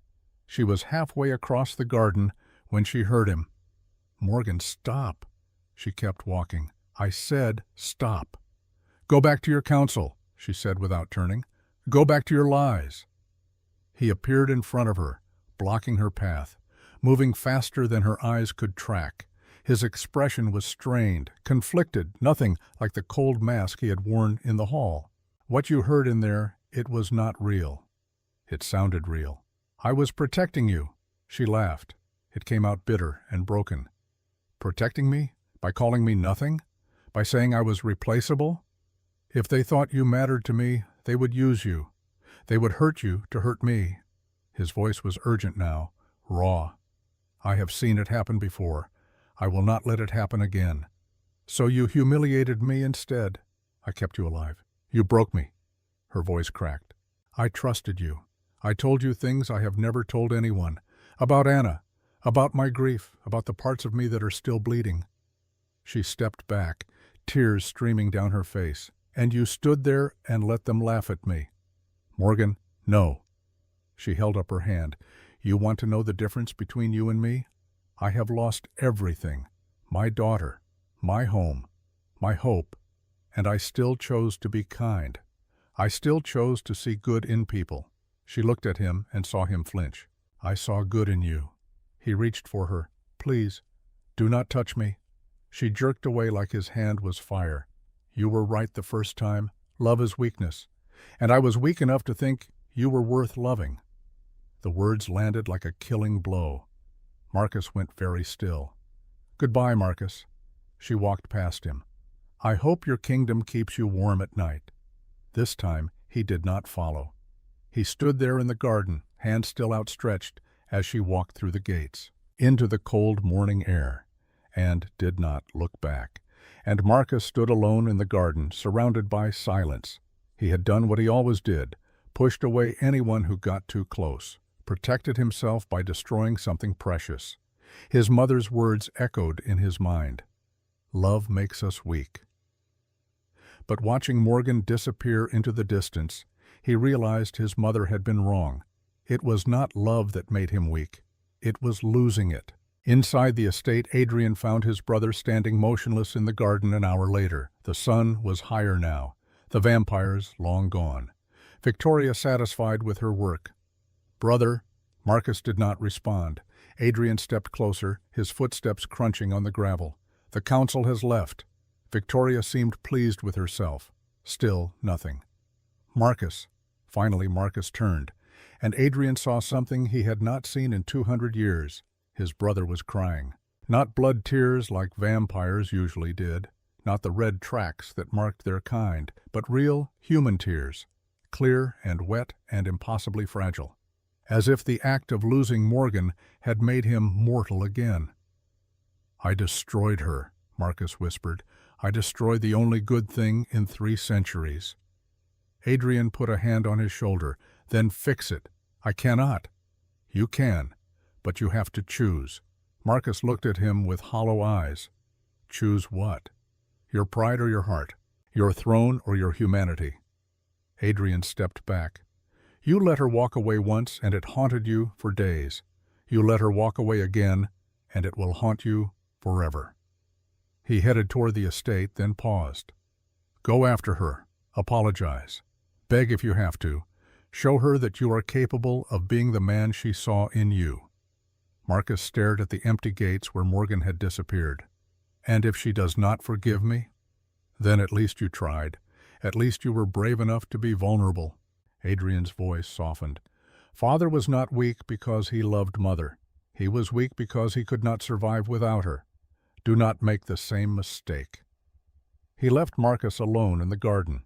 She was halfway across the garden when she heard him. "Morgan, stop." She kept walking. "I said stop." "Go back to your council," she said without turning. "Go back to your lies." He appeared in front of her, blocking her path, moving faster than her eyes could track. His expression was strained, conflicted, nothing like the cold mask he had worn in the hall. "What you heard in there, it was not real." It sounded real. I was protecting you." She laughed. It came out bitter and broken. "Protecting me? By calling me nothing? By saying I was replaceable? If they thought you mattered to me, they would use you. They would hurt you to hurt me." His voice was urgent now, raw. "I have seen it happen before. I will not let it happen again. So you humiliated me instead. I kept you alive. You broke me." Her voice cracked. "I trusted you. I told you things I have never told anyone. About Anna, about my grief, about the parts of me that are still bleeding." She stepped back, tears streaming down her face. "And you stood there and let them laugh at me." "Morgan, no." She held up her hand. "You want to know the difference between you and me? I have lost everything. My daughter, my home, my hope, and I still chose to be kind. I still chose to see good in people." She looked at him and saw him flinch. "I saw good in you." He reached for her. "Please, do not touch me." She jerked away like his hand was fire. "You were right the first time. Love is weakness. And I was weak enough to think you were worth loving." The words landed like a killing blow. Marcus went very still. "Goodbye, Marcus." She walked past him. "I hope your kingdom keeps you warm at night." This time he did not follow. He stood there in the garden, hand still outstretched, as she walked through the gates, into the cold morning air, and did not look back. And Marcus stood alone in the garden, surrounded by silence. He had done what he always did, pushed away anyone who got too close, protected himself by destroying something precious. His mother's words echoed in his mind. "Love makes us weak." But watching Morgan disappear into the distance, he realized his mother had been wrong. It was not love that made him weak. It was losing it. Inside the estate, Adrian found his brother standing motionless in the garden an hour later. The sun was higher now, the vampires long gone. Victoria satisfied with her work. "Brother," Marcus did not respond. Adrian stepped closer, his footsteps crunching on the gravel. "The council has left." Victoria seemed pleased with herself. Still nothing. "Marcus." Finally Marcus turned, and Adrian saw something he had not seen in 200 years. His brother was crying. Not blood tears like vampires usually did, not the red tracks that marked their kind, but real human tears, clear and wet and impossibly fragile, as if the act of losing Morgan had made him mortal again. "I destroyed her," Marcus whispered. "I destroyed the only good thing in 3 centuries. Adrian put a hand on his shoulder. "Then fix it." "I cannot." "You can, but you have to choose." Marcus looked at him with hollow eyes. "Choose what? Your pride or your heart? Your throne or your humanity?" Adrian stepped back. "You let her walk away once, and it haunted you for days. You let her walk away again, and it will haunt you forever." He headed toward the estate, then paused. "Go after her. Apologize. Beg if you have to. Show her that you are capable of being the man she saw in you." Marcus stared at the empty gates where Morgan had disappeared. "And if she does not forgive me?" "Then at least you tried. At least you were brave enough to be vulnerable." Adrian's voice softened. "Father was not weak because he loved Mother. He was weak because he could not survive without her. Do not make the same mistake." He left Marcus alone in the garden,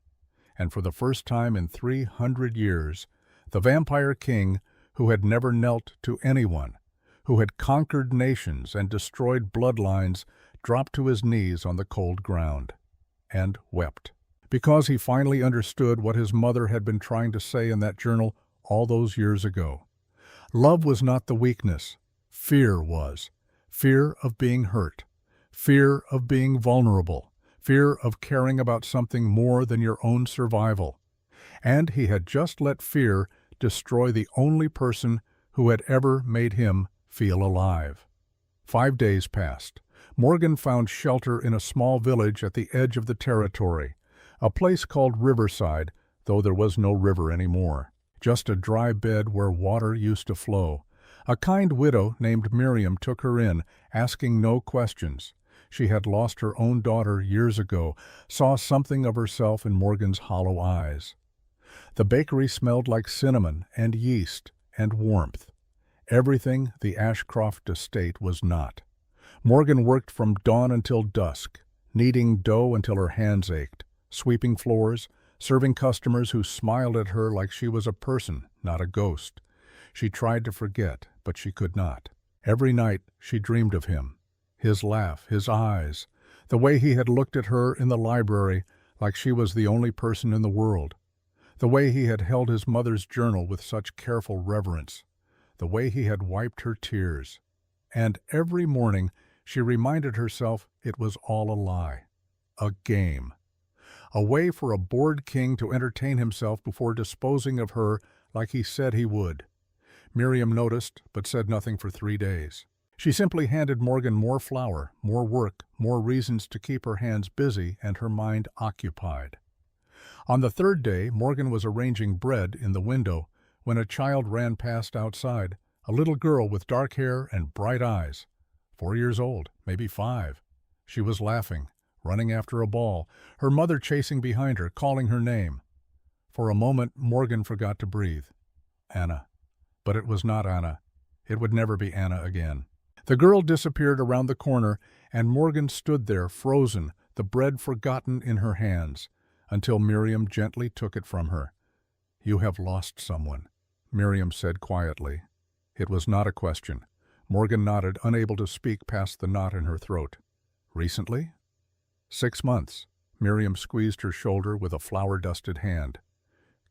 and for the first time in 300 years, the vampire king, who had never knelt to anyone, who had conquered nations and destroyed bloodlines, dropped to his knees on the cold ground and wept, because he finally understood what his mother had been trying to say in that journal all those years ago. Love was not the weakness. Fear was. Fear of being hurt. Fear of being vulnerable. Fear of caring about something more than your own survival. And he had just let fear destroy the only person who had ever made him feel alive. 5 days passed. Morgan found shelter in a small village at the edge of the territory, a place called Riverside, though there was no river anymore, just a dry bed where water used to flow. A kind widow named Miriam took her in, asking no questions. She had lost her own daughter years ago, saw something of herself in Morgan's hollow eyes. The bakery smelled like cinnamon and yeast and warmth. Everything the Ashcroft estate was not. Morgan worked from dawn until dusk, kneading dough until her hands ached, sweeping floors, serving customers who smiled at her like she was a person, not a ghost. She tried to forget, but she could not. Every night she dreamed of him, his laugh, his eyes, the way he had looked at her in the library like she was the only person in the world, the way he had held his mother's journal with such careful reverence, the way he had wiped her tears. And every morning she reminded herself it was all a lie, a game, a way for a bored king to entertain himself before disposing of her like he said he would. Miriam noticed, but said nothing for 3 days. She simply handed Morgan more flour, more work, more reasons to keep her hands busy and her mind occupied. On the 3rd day, Morgan was arranging bread in the window when a child ran past outside, a little girl with dark hair and bright eyes, 4 years old, maybe 5. She was laughing, running after a ball, her mother chasing behind her, calling her name. For a moment, Morgan forgot to breathe. Anna. But it was not Anna. It would never be Anna again. The girl disappeared around the corner, and Morgan stood there, frozen, the bread forgotten in her hands, until Miriam gently took it from her. "You have lost someone," Miriam said quietly. It was not a question. Morgan nodded, unable to speak past the knot in her throat. "Recently?" 6 months. Miriam squeezed her shoulder with a flour-dusted hand.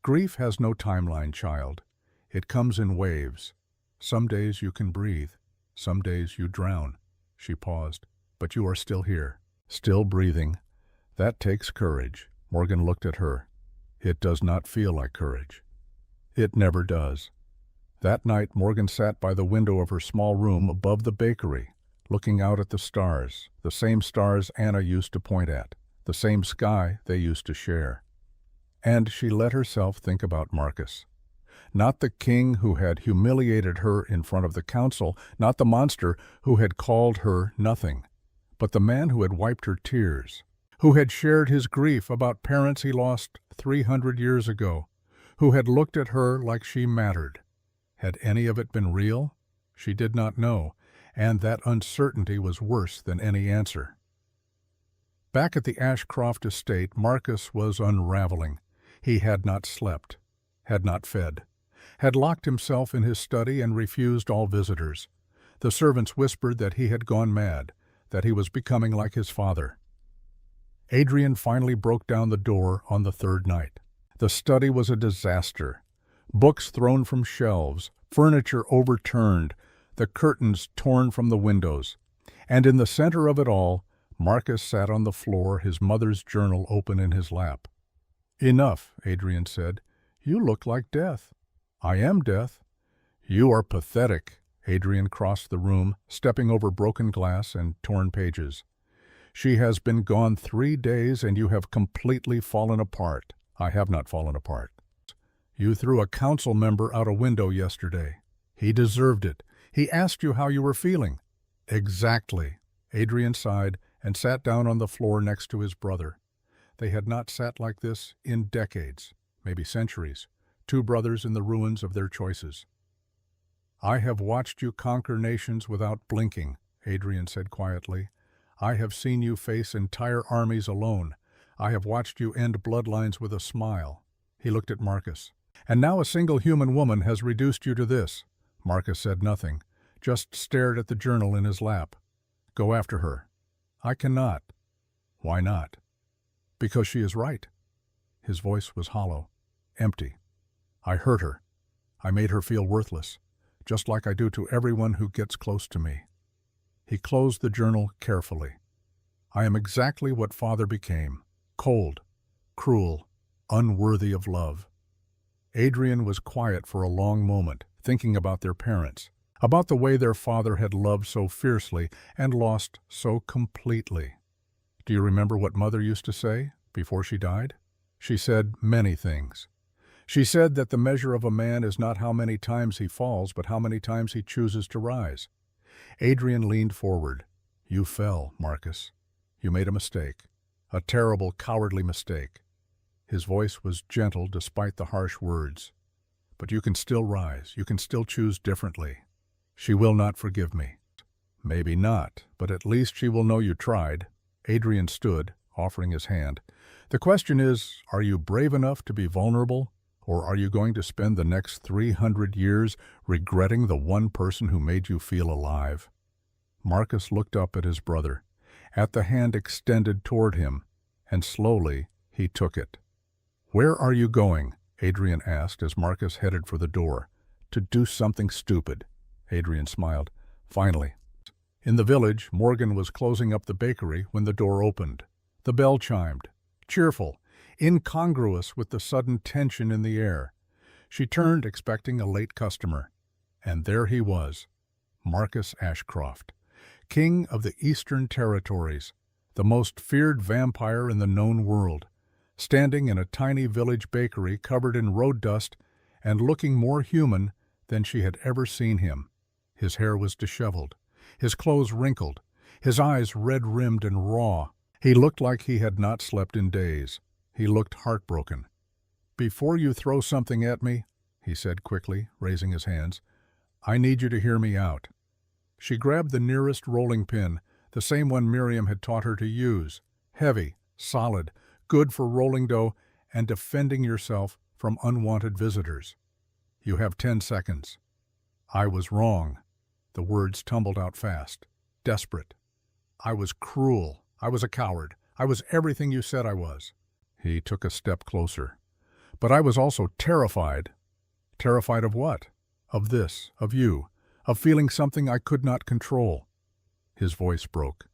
"Grief has no timeline, child. It comes in waves. Some days you can breathe. Some days you drown." She paused. "But you are still here, still breathing. That takes courage." Morgan looked at her. "It does not feel like courage." "It never does." That night Morgan sat by the window of her small room above the bakery, looking out at the stars, the same stars Anna used to point at, the same sky they used to share. And she let herself think about Marcus. Not the king who had humiliated her in front of the council, not the monster who had called her nothing, but the man who had wiped her tears, who had shared his grief about parents he lost 300 years ago, who had looked at her like she mattered. Had any of it been real? She did not know, and that uncertainty was worse than any answer. Back at the Ashcroft estate, Marcus was unraveling. He had not slept, had not fed, had locked himself in his study and refused all visitors. The servants whispered that he had gone mad, that he was becoming like his father. Adrian finally broke down the door on the 3rd night. The study was a disaster. Books thrown from shelves, furniture overturned, the curtains torn from the windows. And in the center of it all, Marcus sat on the floor, his mother's journal open in his lap. "Enough," Adrian said. "You look like death." "I am death." "You are pathetic." Adrian crossed the room, stepping over broken glass and torn pages. "She has been gone 3 days, and you have completely fallen apart." "I have not fallen apart." "You threw a council member out a window yesterday. He deserved it. He asked you how you were feeling." "Exactly." Adrian sighed and sat down on the floor next to his brother. They had not sat like this in decades, maybe centuries, 2 brothers in the ruins of their choices. "I have watched you conquer nations without blinking," Adrian said quietly. "I have seen you face entire armies alone. I have watched you end bloodlines with a smile." He looked at Marcus. "And now a single human woman has reduced you to this." Marcus said nothing, just stared at the journal in his lap. "Go after her." "I cannot." "Why not?" "Because she is right." His voice was hollow, empty. "I hurt her. I made her feel worthless, just like I do to everyone who gets close to me." He closed the journal carefully. "I am exactly what father became, cold, cruel, unworthy of love." Adrian was quiet for a long moment, thinking about their parents, about the way their father had loved so fiercely and lost so completely. "Do you remember what Mother used to say before she died?" She said many things. She said that the measure of a man is not how many times he falls, but how many times he chooses to rise. Adrian leaned forward. "You fell, Marcus. You made a mistake. A terrible, cowardly mistake." His voice was gentle despite the harsh words. But you can still rise. You can still choose differently. She will not forgive me. Maybe not, but at least she will know you tried. Adrian stood, offering his hand. The question is, are you brave enough to be vulnerable, or are you going to spend the next 300 years regretting the one person who made you feel alive? Marcus looked up at his brother, at the hand extended toward him, and slowly he took it. "Where are you going?" Adrian asked as Marcus headed for the door. "To do something stupid." Adrian smiled. "Finally." In the village, Morgan was closing up the bakery when the door opened. The bell chimed, cheerful, incongruous with the sudden tension in the air. She turned, expecting a late customer. And there he was, Marcus Ashcroft, king of the Eastern Territories, the most feared vampire in the known world, standing in a tiny village bakery covered in road dust and looking more human than she had ever seen him. His hair was disheveled, his clothes wrinkled, his eyes red-rimmed and raw. He looked like he had not slept in days. He looked heartbroken. "Before you throw something at me," he said quickly, raising his hands, "I need you to hear me out." She grabbed the nearest rolling pin, the same one Miriam had taught her to use. Heavy, solid, good for rolling dough and defending yourself from unwanted visitors. "You have 10 seconds. I was wrong." The words tumbled out fast, desperate. "I was cruel. I was a coward. I was everything you said I was." He took a step closer. "But I was also terrified." "Terrified of what?" "Of this, of you, of feeling something I could not control." His voice broke.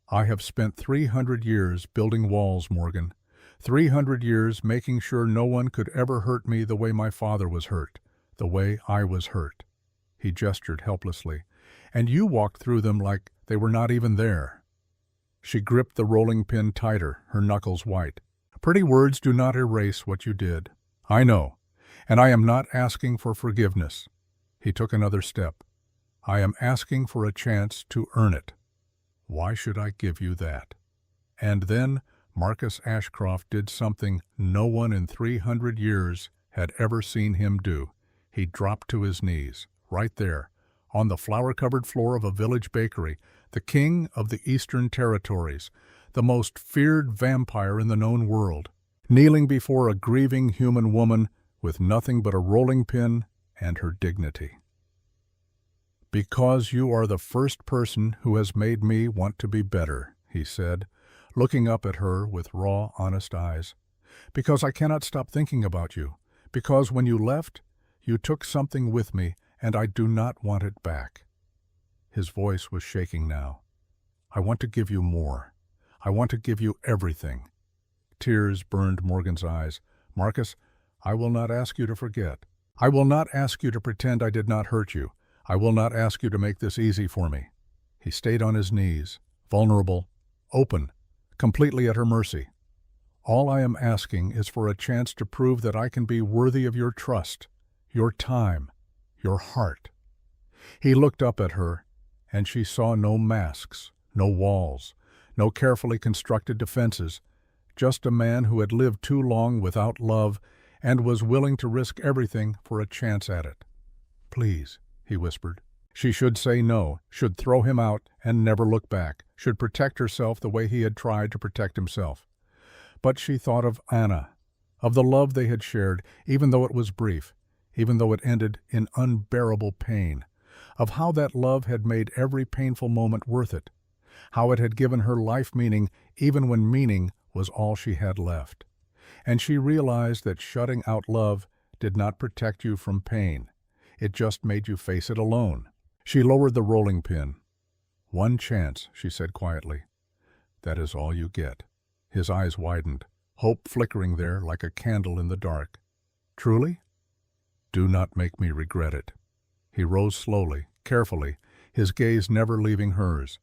"I have spent 300 years building walls, Morgan. 300 years making sure no one could ever hurt me the way my father was hurt, the way I was hurt." He gestured helplessly. "And you walked through them like they were not even there." She gripped the rolling pin tighter, her knuckles white. "Pretty words do not erase what you did. I know, and I am not asking for forgiveness." He took another step. "I am asking for a chance to earn it." "Why should I give you that?" And then Marcus Ashcroft did something no one in 300 years had ever seen him do. He dropped to his knees, right there, on the flour-covered floor of a village bakery, the king of the Eastern Territories, the most feared vampire in the known world, kneeling before a grieving human woman with nothing but a rolling pin and her dignity. "Because you are the first person who has made me want to be better," he said, looking up at her with raw, honest eyes. "Because I cannot stop thinking about you. Because when you left, you took something with me, and I do not want it back." His voice was shaking now. "I want to give you more. I want to give you everything." Tears burned Morgan's eyes. "Marcus, I will not ask you to forget. I will not ask you to pretend I did not hurt you. I will not ask you to make this easy for me." He stayed on his knees, vulnerable, open, completely at her mercy. "All I am asking is for a chance to prove that I can be worthy of your trust, your time, your heart." He looked up at her, and she saw no masks, no walls, no carefully constructed defenses, just a man who had lived too long without love and was willing to risk everything for a chance at it. "Please," he whispered. She should say no, should throw him out and never look back, should protect herself the way he had tried to protect himself. But she thought of Anna, of the love they had shared, even though it was brief, even though it ended in unbearable pain, of how that love had made every painful moment worth it, how it had given her life meaning even when meaning was all she had left. And she realized that shutting out love did not protect you from pain. It just made you face it alone. She lowered the rolling pin. "One chance," she said quietly. "That is all you get." His eyes widened, hope flickering there like a candle in the dark. "Truly?" "Do not make me regret it." He rose slowly, carefully, his gaze never leaving hers.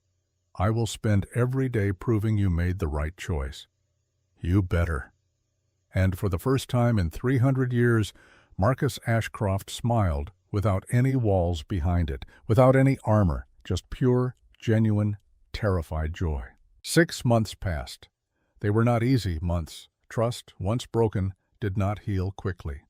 "I will spend every day proving you made the right choice." "You better." And for the first time in 300 years, Marcus Ashcroft smiled without any walls behind it, without any armor, just pure, genuine, terrified joy. 6 months passed. They were not easy months. Trust, once broken, did not heal quickly.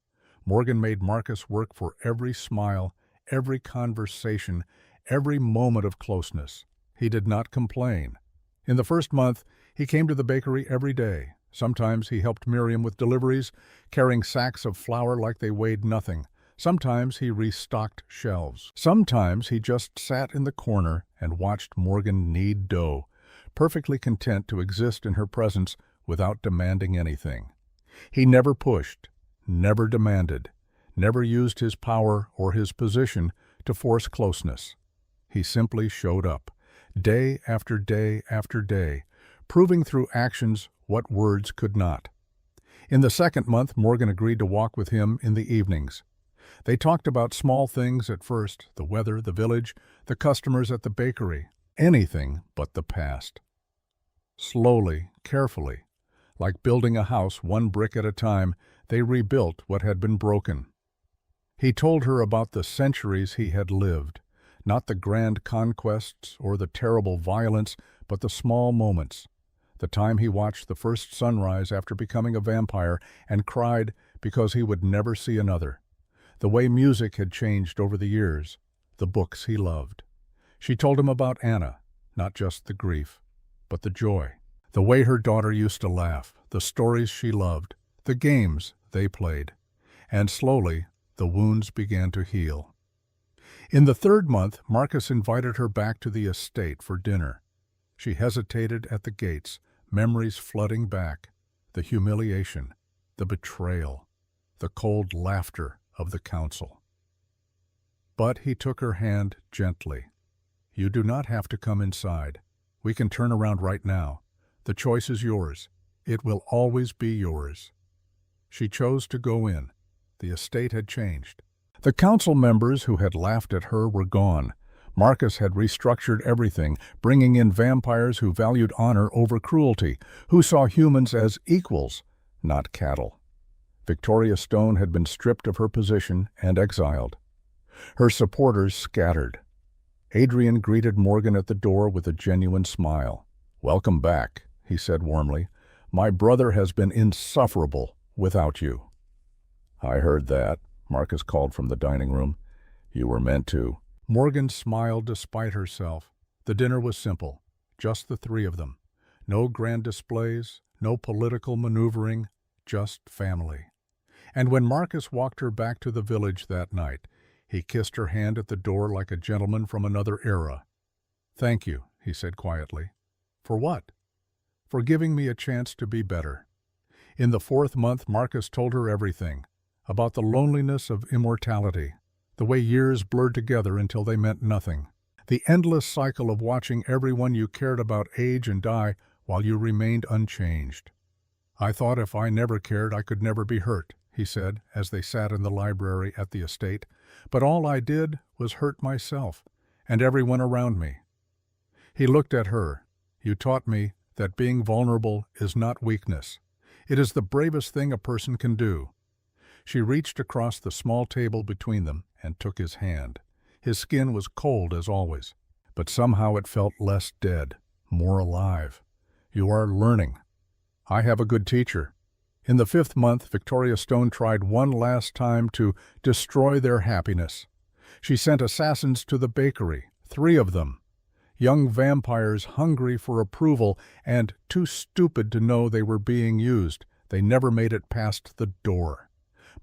Morgan made Marcus work for every smile, every conversation, every moment of closeness. He did not complain. In the first month, he came to the bakery every day. Sometimes he helped Miriam with deliveries, carrying sacks of flour like they weighed nothing. Sometimes he restocked shelves. Sometimes he just sat in the corner and watched Morgan knead dough, perfectly content to exist in her presence without demanding anything. He never pushed, never demanded, never used his power or his position to force closeness. He simply showed up, day after day after day, proving through actions what words could not. In the second month, Morgan agreed to walk with him in the evenings. They talked about small things at first, the weather, the village, the customers at the bakery, anything but the past. Slowly, carefully, like building a house one brick at a time, they rebuilt what had been broken. He told her about the centuries he had lived, not the grand conquests or the terrible violence, but the small moments. The time he watched the first sunrise after becoming a vampire and cried because he would never see another. The way music had changed over the years, the books he loved. She told him about Anna, not just the grief, but the joy. The way her daughter used to laugh, the stories she loved, the games they played. And slowly, the wounds began to heal. In the third month, Marcus invited her back to the estate for dinner. She hesitated at the gates, memories flooding back, the humiliation, the betrayal, the cold laughter of the council. But he took her hand gently. "You do not have to come inside. We can turn around right now. The choice is yours. It will always be yours." She chose to go in. The estate had changed. The council members who had laughed at her were gone. Marcus had restructured everything, bringing in vampires who valued honor over cruelty, who saw humans as equals, not cattle. Victoria Stone had been stripped of her position and exiled. Her supporters scattered. Adrian greeted Morgan at the door with a genuine smile. "Welcome back," he said warmly. "My brother has been insufferable without you." "I heard that," Marcus called from the dining room. "You were meant to." Morgan smiled despite herself. The dinner was simple, just the three of them. No grand displays, no political maneuvering, just family. And when Marcus walked her back to the village that night, he kissed her hand at the door like a gentleman from another era. "Thank you," he said quietly. "For what?" "For giving me a chance to be better." In the fourth month, Marcus told her everything, about the loneliness of immortality, the way years blurred together until they meant nothing, the endless cycle of watching everyone you cared about age and die while you remained unchanged. "I thought if I never cared, I could never be hurt," he said as they sat in the library at the estate. "But all I did was hurt myself and everyone around me." He looked at her. "You taught me that being vulnerable is not weakness. It is the bravest thing a person can do." She reached across the small table between them and took his hand. His skin was cold as always, but somehow it felt less dead, more alive. "You are learning. I have a good teacher." In the fifth month, Victoria Stone tried one last time to destroy their happiness. She sent assassins to the bakery, 3 of them. Young vampires hungry for approval and too stupid to know they were being used. They never made it past the door.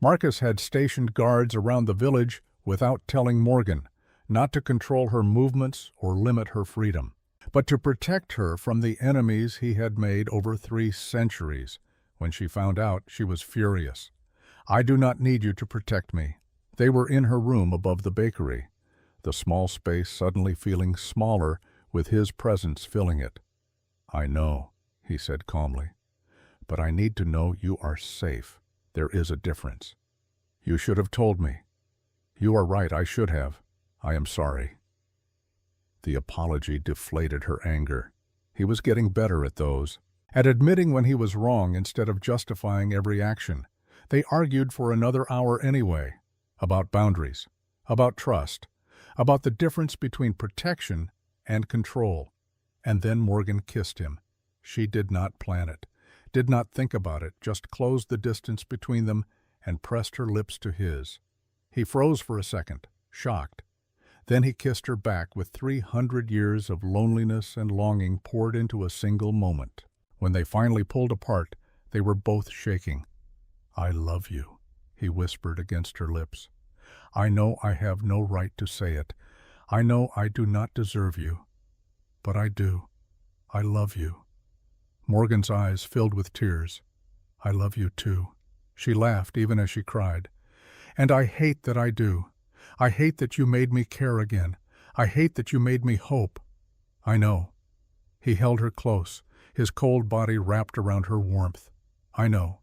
Marcus had stationed guards around the village without telling Morgan, not to control her movements or limit her freedom, but to protect her from the enemies he had made over 3 centuries. When she found out, she was furious. "I do not need you to protect me." They were in her room above the bakery, the small space suddenly feeling smaller with his presence filling it. "I know," he said calmly, "but I need to know you are safe. There is a difference. You should have told me." "You are right, I should have. I am sorry." The apology deflated her anger. He was getting better at those, at admitting when he was wrong instead of justifying every action. They argued for another hour anyway, about boundaries, about trust, about the difference between protection and control. And then Morgan kissed him. She did not plan it, did not think about it, just closed the distance between them and pressed her lips to his. He froze for a second, shocked. Then he kissed her back with 300 years of loneliness and longing poured into a single moment. When they finally pulled apart, they were both shaking. "I love you," he whispered against her lips. "I know I have no right to say it. I know I do not deserve you. But I do. I love you." Morgan's eyes filled with tears. "I love you too." She laughed even as she cried. "And I hate that I do. I hate that you made me care again. I hate that you made me hope." "I know." He held her close, his cold body wrapped around her warmth. "I know."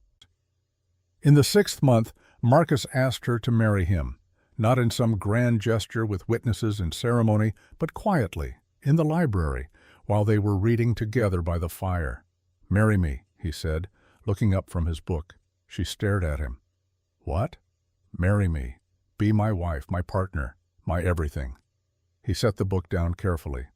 In the 6th month, Marcus asked her to marry him, not in some grand gesture with witnesses and ceremony, but quietly, in the library, while they were reading together by the fire. "Marry me," he said, looking up from his book. She stared at him. "What?" "Marry me. Be my wife, my partner, my everything." He set the book down carefully.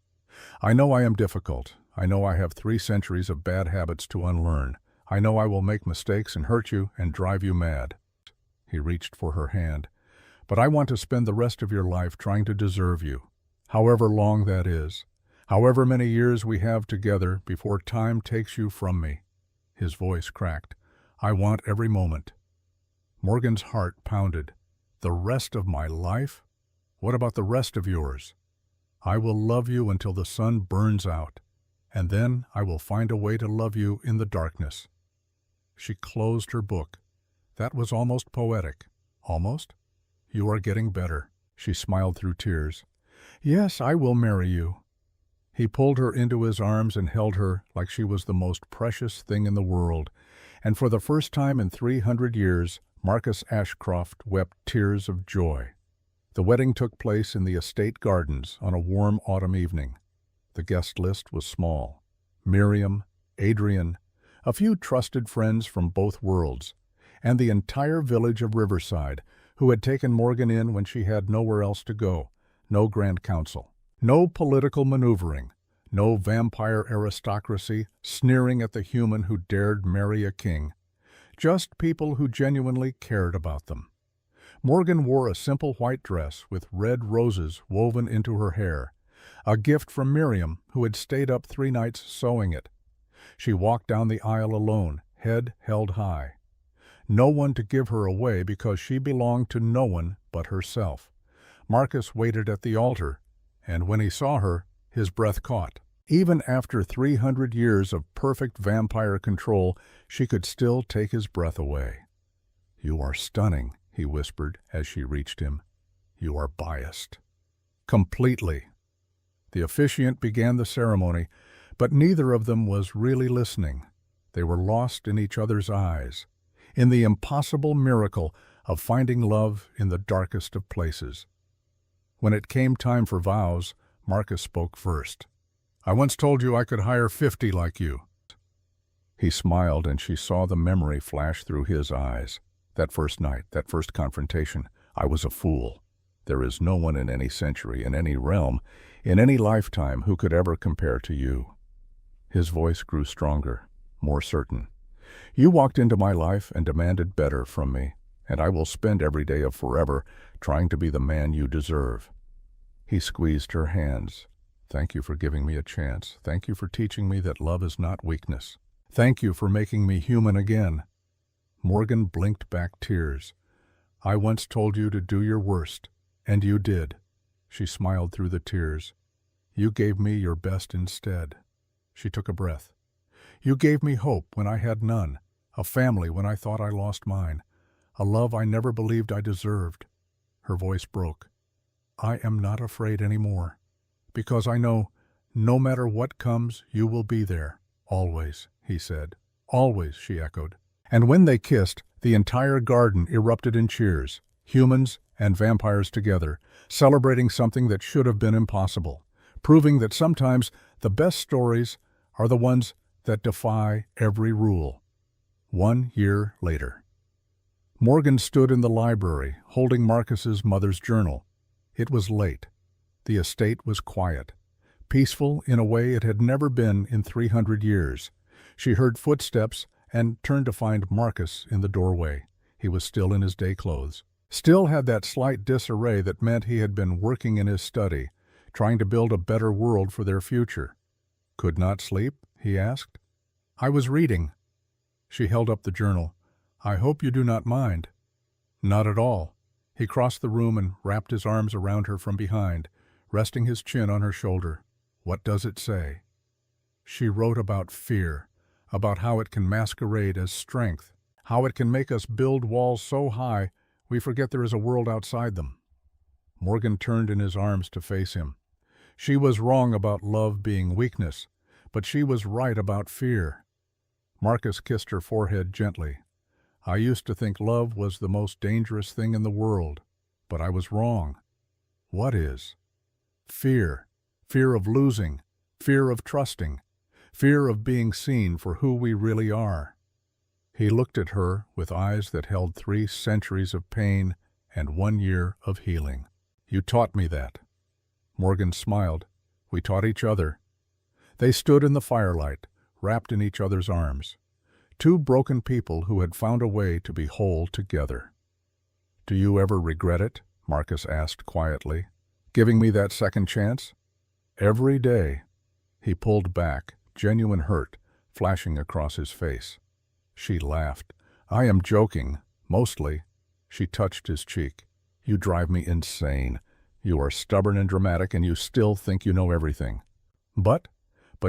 "I know I am difficult. I know I have 3 centuries of bad habits to unlearn. I know I will make mistakes and hurt you and drive you mad." He reached for her hand. "But I want to spend the rest of your life trying to deserve you, however long that is, however many years we have together before time takes you from me." His voice cracked. "I want every moment." Morgan's heart pounded. "The rest of my life? What about the rest of yours? I will love you until the sun burns out, and then I will find a way to love you in the darkness." She closed her book. That was almost poetic. Almost? "You are getting better." She smiled through tears. "Yes, I will marry you." He pulled her into his arms and held her like she was the most precious thing in the world, and for the first time in 300 years, Marcus Ashcroft wept tears of joy. The wedding took place in the estate gardens on a warm autumn evening. The guest list was small. Miriam, Adrian, a few trusted friends from both worlds, and the entire village of Riverside, who had taken Morgan in when she had nowhere else to go. No grand council. No political maneuvering. No vampire aristocracy sneering at the human who dared marry a king. Just people who genuinely cared about them. Morgan wore a simple white dress with red roses woven into her hair, a gift from Miriam, who had stayed up 3 nights sewing it. She walked down the aisle alone, head held high. No one to give her away because she belonged to no one but herself. Marcus waited at the altar, and when he saw her, his breath caught. Even after 300 years of perfect vampire control, she could still take his breath away. "You are stunning," he whispered as she reached him. "You are biased." Completely. The officiant began the ceremony, but neither of them was really listening. They were lost in each other's eyes, in the impossible miracle of finding love in the darkest of places. When it came time for vows, Marcus spoke first. "I once told you I could hire 50 like you." He smiled, and she saw the memory flash through his eyes. That first night, that first confrontation, I was a fool. There is no one in any century, in any realm, in any lifetime who could ever compare to you. His voice grew stronger, more certain. "You walked into my life and demanded better from me, and I will spend every day of forever trying to be the man you deserve." He squeezed her hands. "Thank you for giving me a chance. Thank you for teaching me that love is not weakness. Thank you for making me human again." Morgan blinked back tears. "I once told you to do your worst, and you did." She smiled through the tears. "You gave me your best instead." She took a breath. "You gave me hope when I had none, a family when I thought I lost mine, a love I never believed I deserved." Her voice broke. "I am not afraid anymore, because I know, no matter what comes, you will be there. Always," he said. "Always," she echoed. And when they kissed, the entire garden erupted in cheers, humans and vampires together, celebrating something that should have been impossible, proving that sometimes the best stories are the ones that defy every rule. 1 year later. Morgan stood in the library, holding Marcus's mother's journal. It was late. The estate was quiet, peaceful in a way it had never been in 300 years. She heard footsteps and turned to find Marcus in the doorway, He was still in his day clothes. Still had that slight disarray that meant he had been working in his study, trying to build a better world for their future. "Could not sleep?" he asked. "I was reading." She held up the journal. "I hope you do not mind." "Not at all." He crossed the room and wrapped his arms around her from behind, resting his chin on her shoulder. "What does it say?" She wrote about fear, about how it can masquerade as strength, how it can make us build walls so high we forget there is a world outside them. Morgan turned in his arms to face him. She was wrong about love being weakness, but she was right about fear. Marcus kissed her forehead gently. "I used to think love was the most dangerous thing in the world, but I was wrong." "What is?" "Fear. Fear of losing, fear of trusting, fear of being seen for who we really are." He looked at her with eyes that held 3 centuries of pain and 1 year of healing. "You taught me that." Morgan smiled. "We taught each other." They stood in the firelight, wrapped in each other's arms. 2 broken people who had found a way to be whole together. "Do you ever regret it?" Marcus asked quietly. "Giving me that second chance?" "Every day." He pulled back, genuine hurt flashing across his face. She laughed. "I am joking, mostly." She touched his cheek. "You drive me insane. You are stubborn and dramatic, and you still think you know everything. But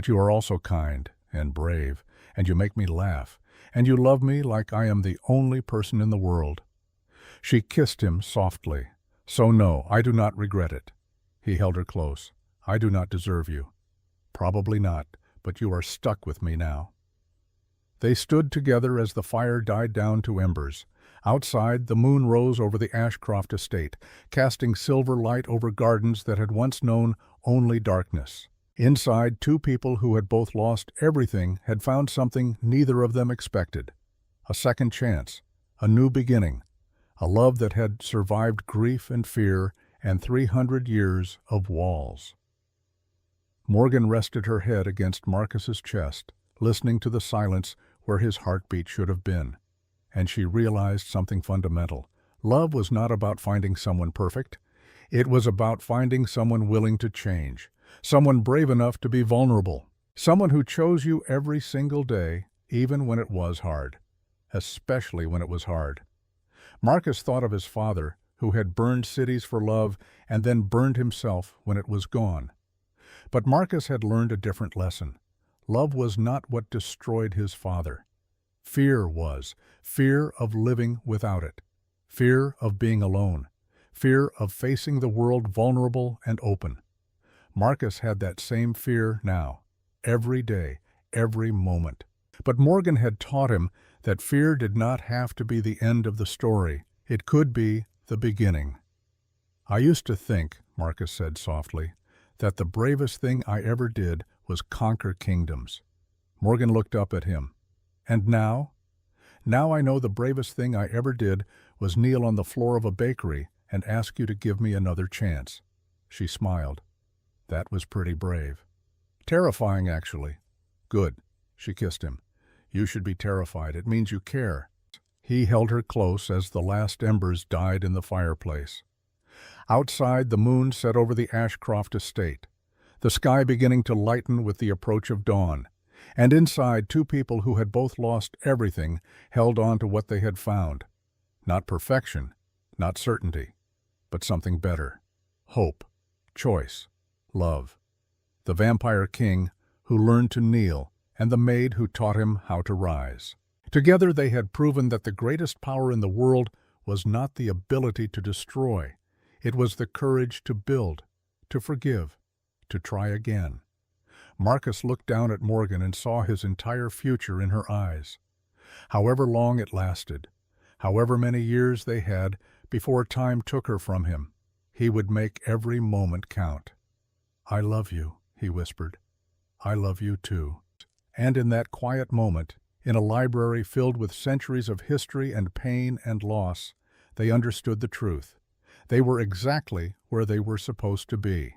you are also kind and brave, and you make me laugh, and you love me like I am the only person in the world." She kissed him softly. "So no, I do not regret it." He held her close. "I do not deserve you." "Probably not, but you are stuck with me now." They stood together as the fire died down to embers. Outside, the moon rose over the Ashcroft estate, casting silver light over gardens that had once known only darkness. Inside, 2 people who had both lost everything had found something neither of them expected. A second chance, a new beginning, a love that had survived grief and fear and 300 years of walls. Morgan rested her head against Marcus's chest, listening to the silence where his heartbeat should have been. And she realized something fundamental. Love was not about finding someone perfect. It was about finding someone willing to change, someone brave enough to be vulnerable, someone who chose you every single day, even when it was hard, especially when it was hard. Marcus thought of his father, who had burned cities for love and then burned himself when it was gone. But Marcus had learned a different lesson. Love was not what destroyed his father. Fear was. Fear of living without it. Fear of being alone. Fear of facing the world vulnerable and open. Marcus had that same fear now, every day, every moment. But Morgan had taught him that fear did not have to be the end of the story. It could be the beginning. "I used to think," Marcus said softly, "that the bravest thing I ever did was conquer kingdoms." Morgan looked up at him. "And now?" "Now I know the bravest thing I ever did was kneel on the floor of a bakery and ask you to give me another chance." She smiled. "That was pretty brave." "Terrifying, actually." "Good." She kissed him. "You should be terrified. It means you care." He held her close as the last embers died in the fireplace. Outside, the moon set over the Ashcroft estate, the sky beginning to lighten with the approach of dawn. And inside, 2 people who had both lost everything held on to what they had found. Not perfection, not certainty, but something better. Hope, choice, love. The vampire king who learned to kneel, and the maid who taught him how to rise. Together they had proven that the greatest power in the world was not the ability to destroy. It was the courage to build, to forgive, to try again. Marcus looked down at Morgan and saw his entire future in her eyes. However long it lasted, however many years they had before time took her from him, he would make every moment count. "I love you," he whispered. "I love you too." And in that quiet moment, in a library filled with centuries of history and pain and loss, they understood the truth. They were exactly where they were supposed to be.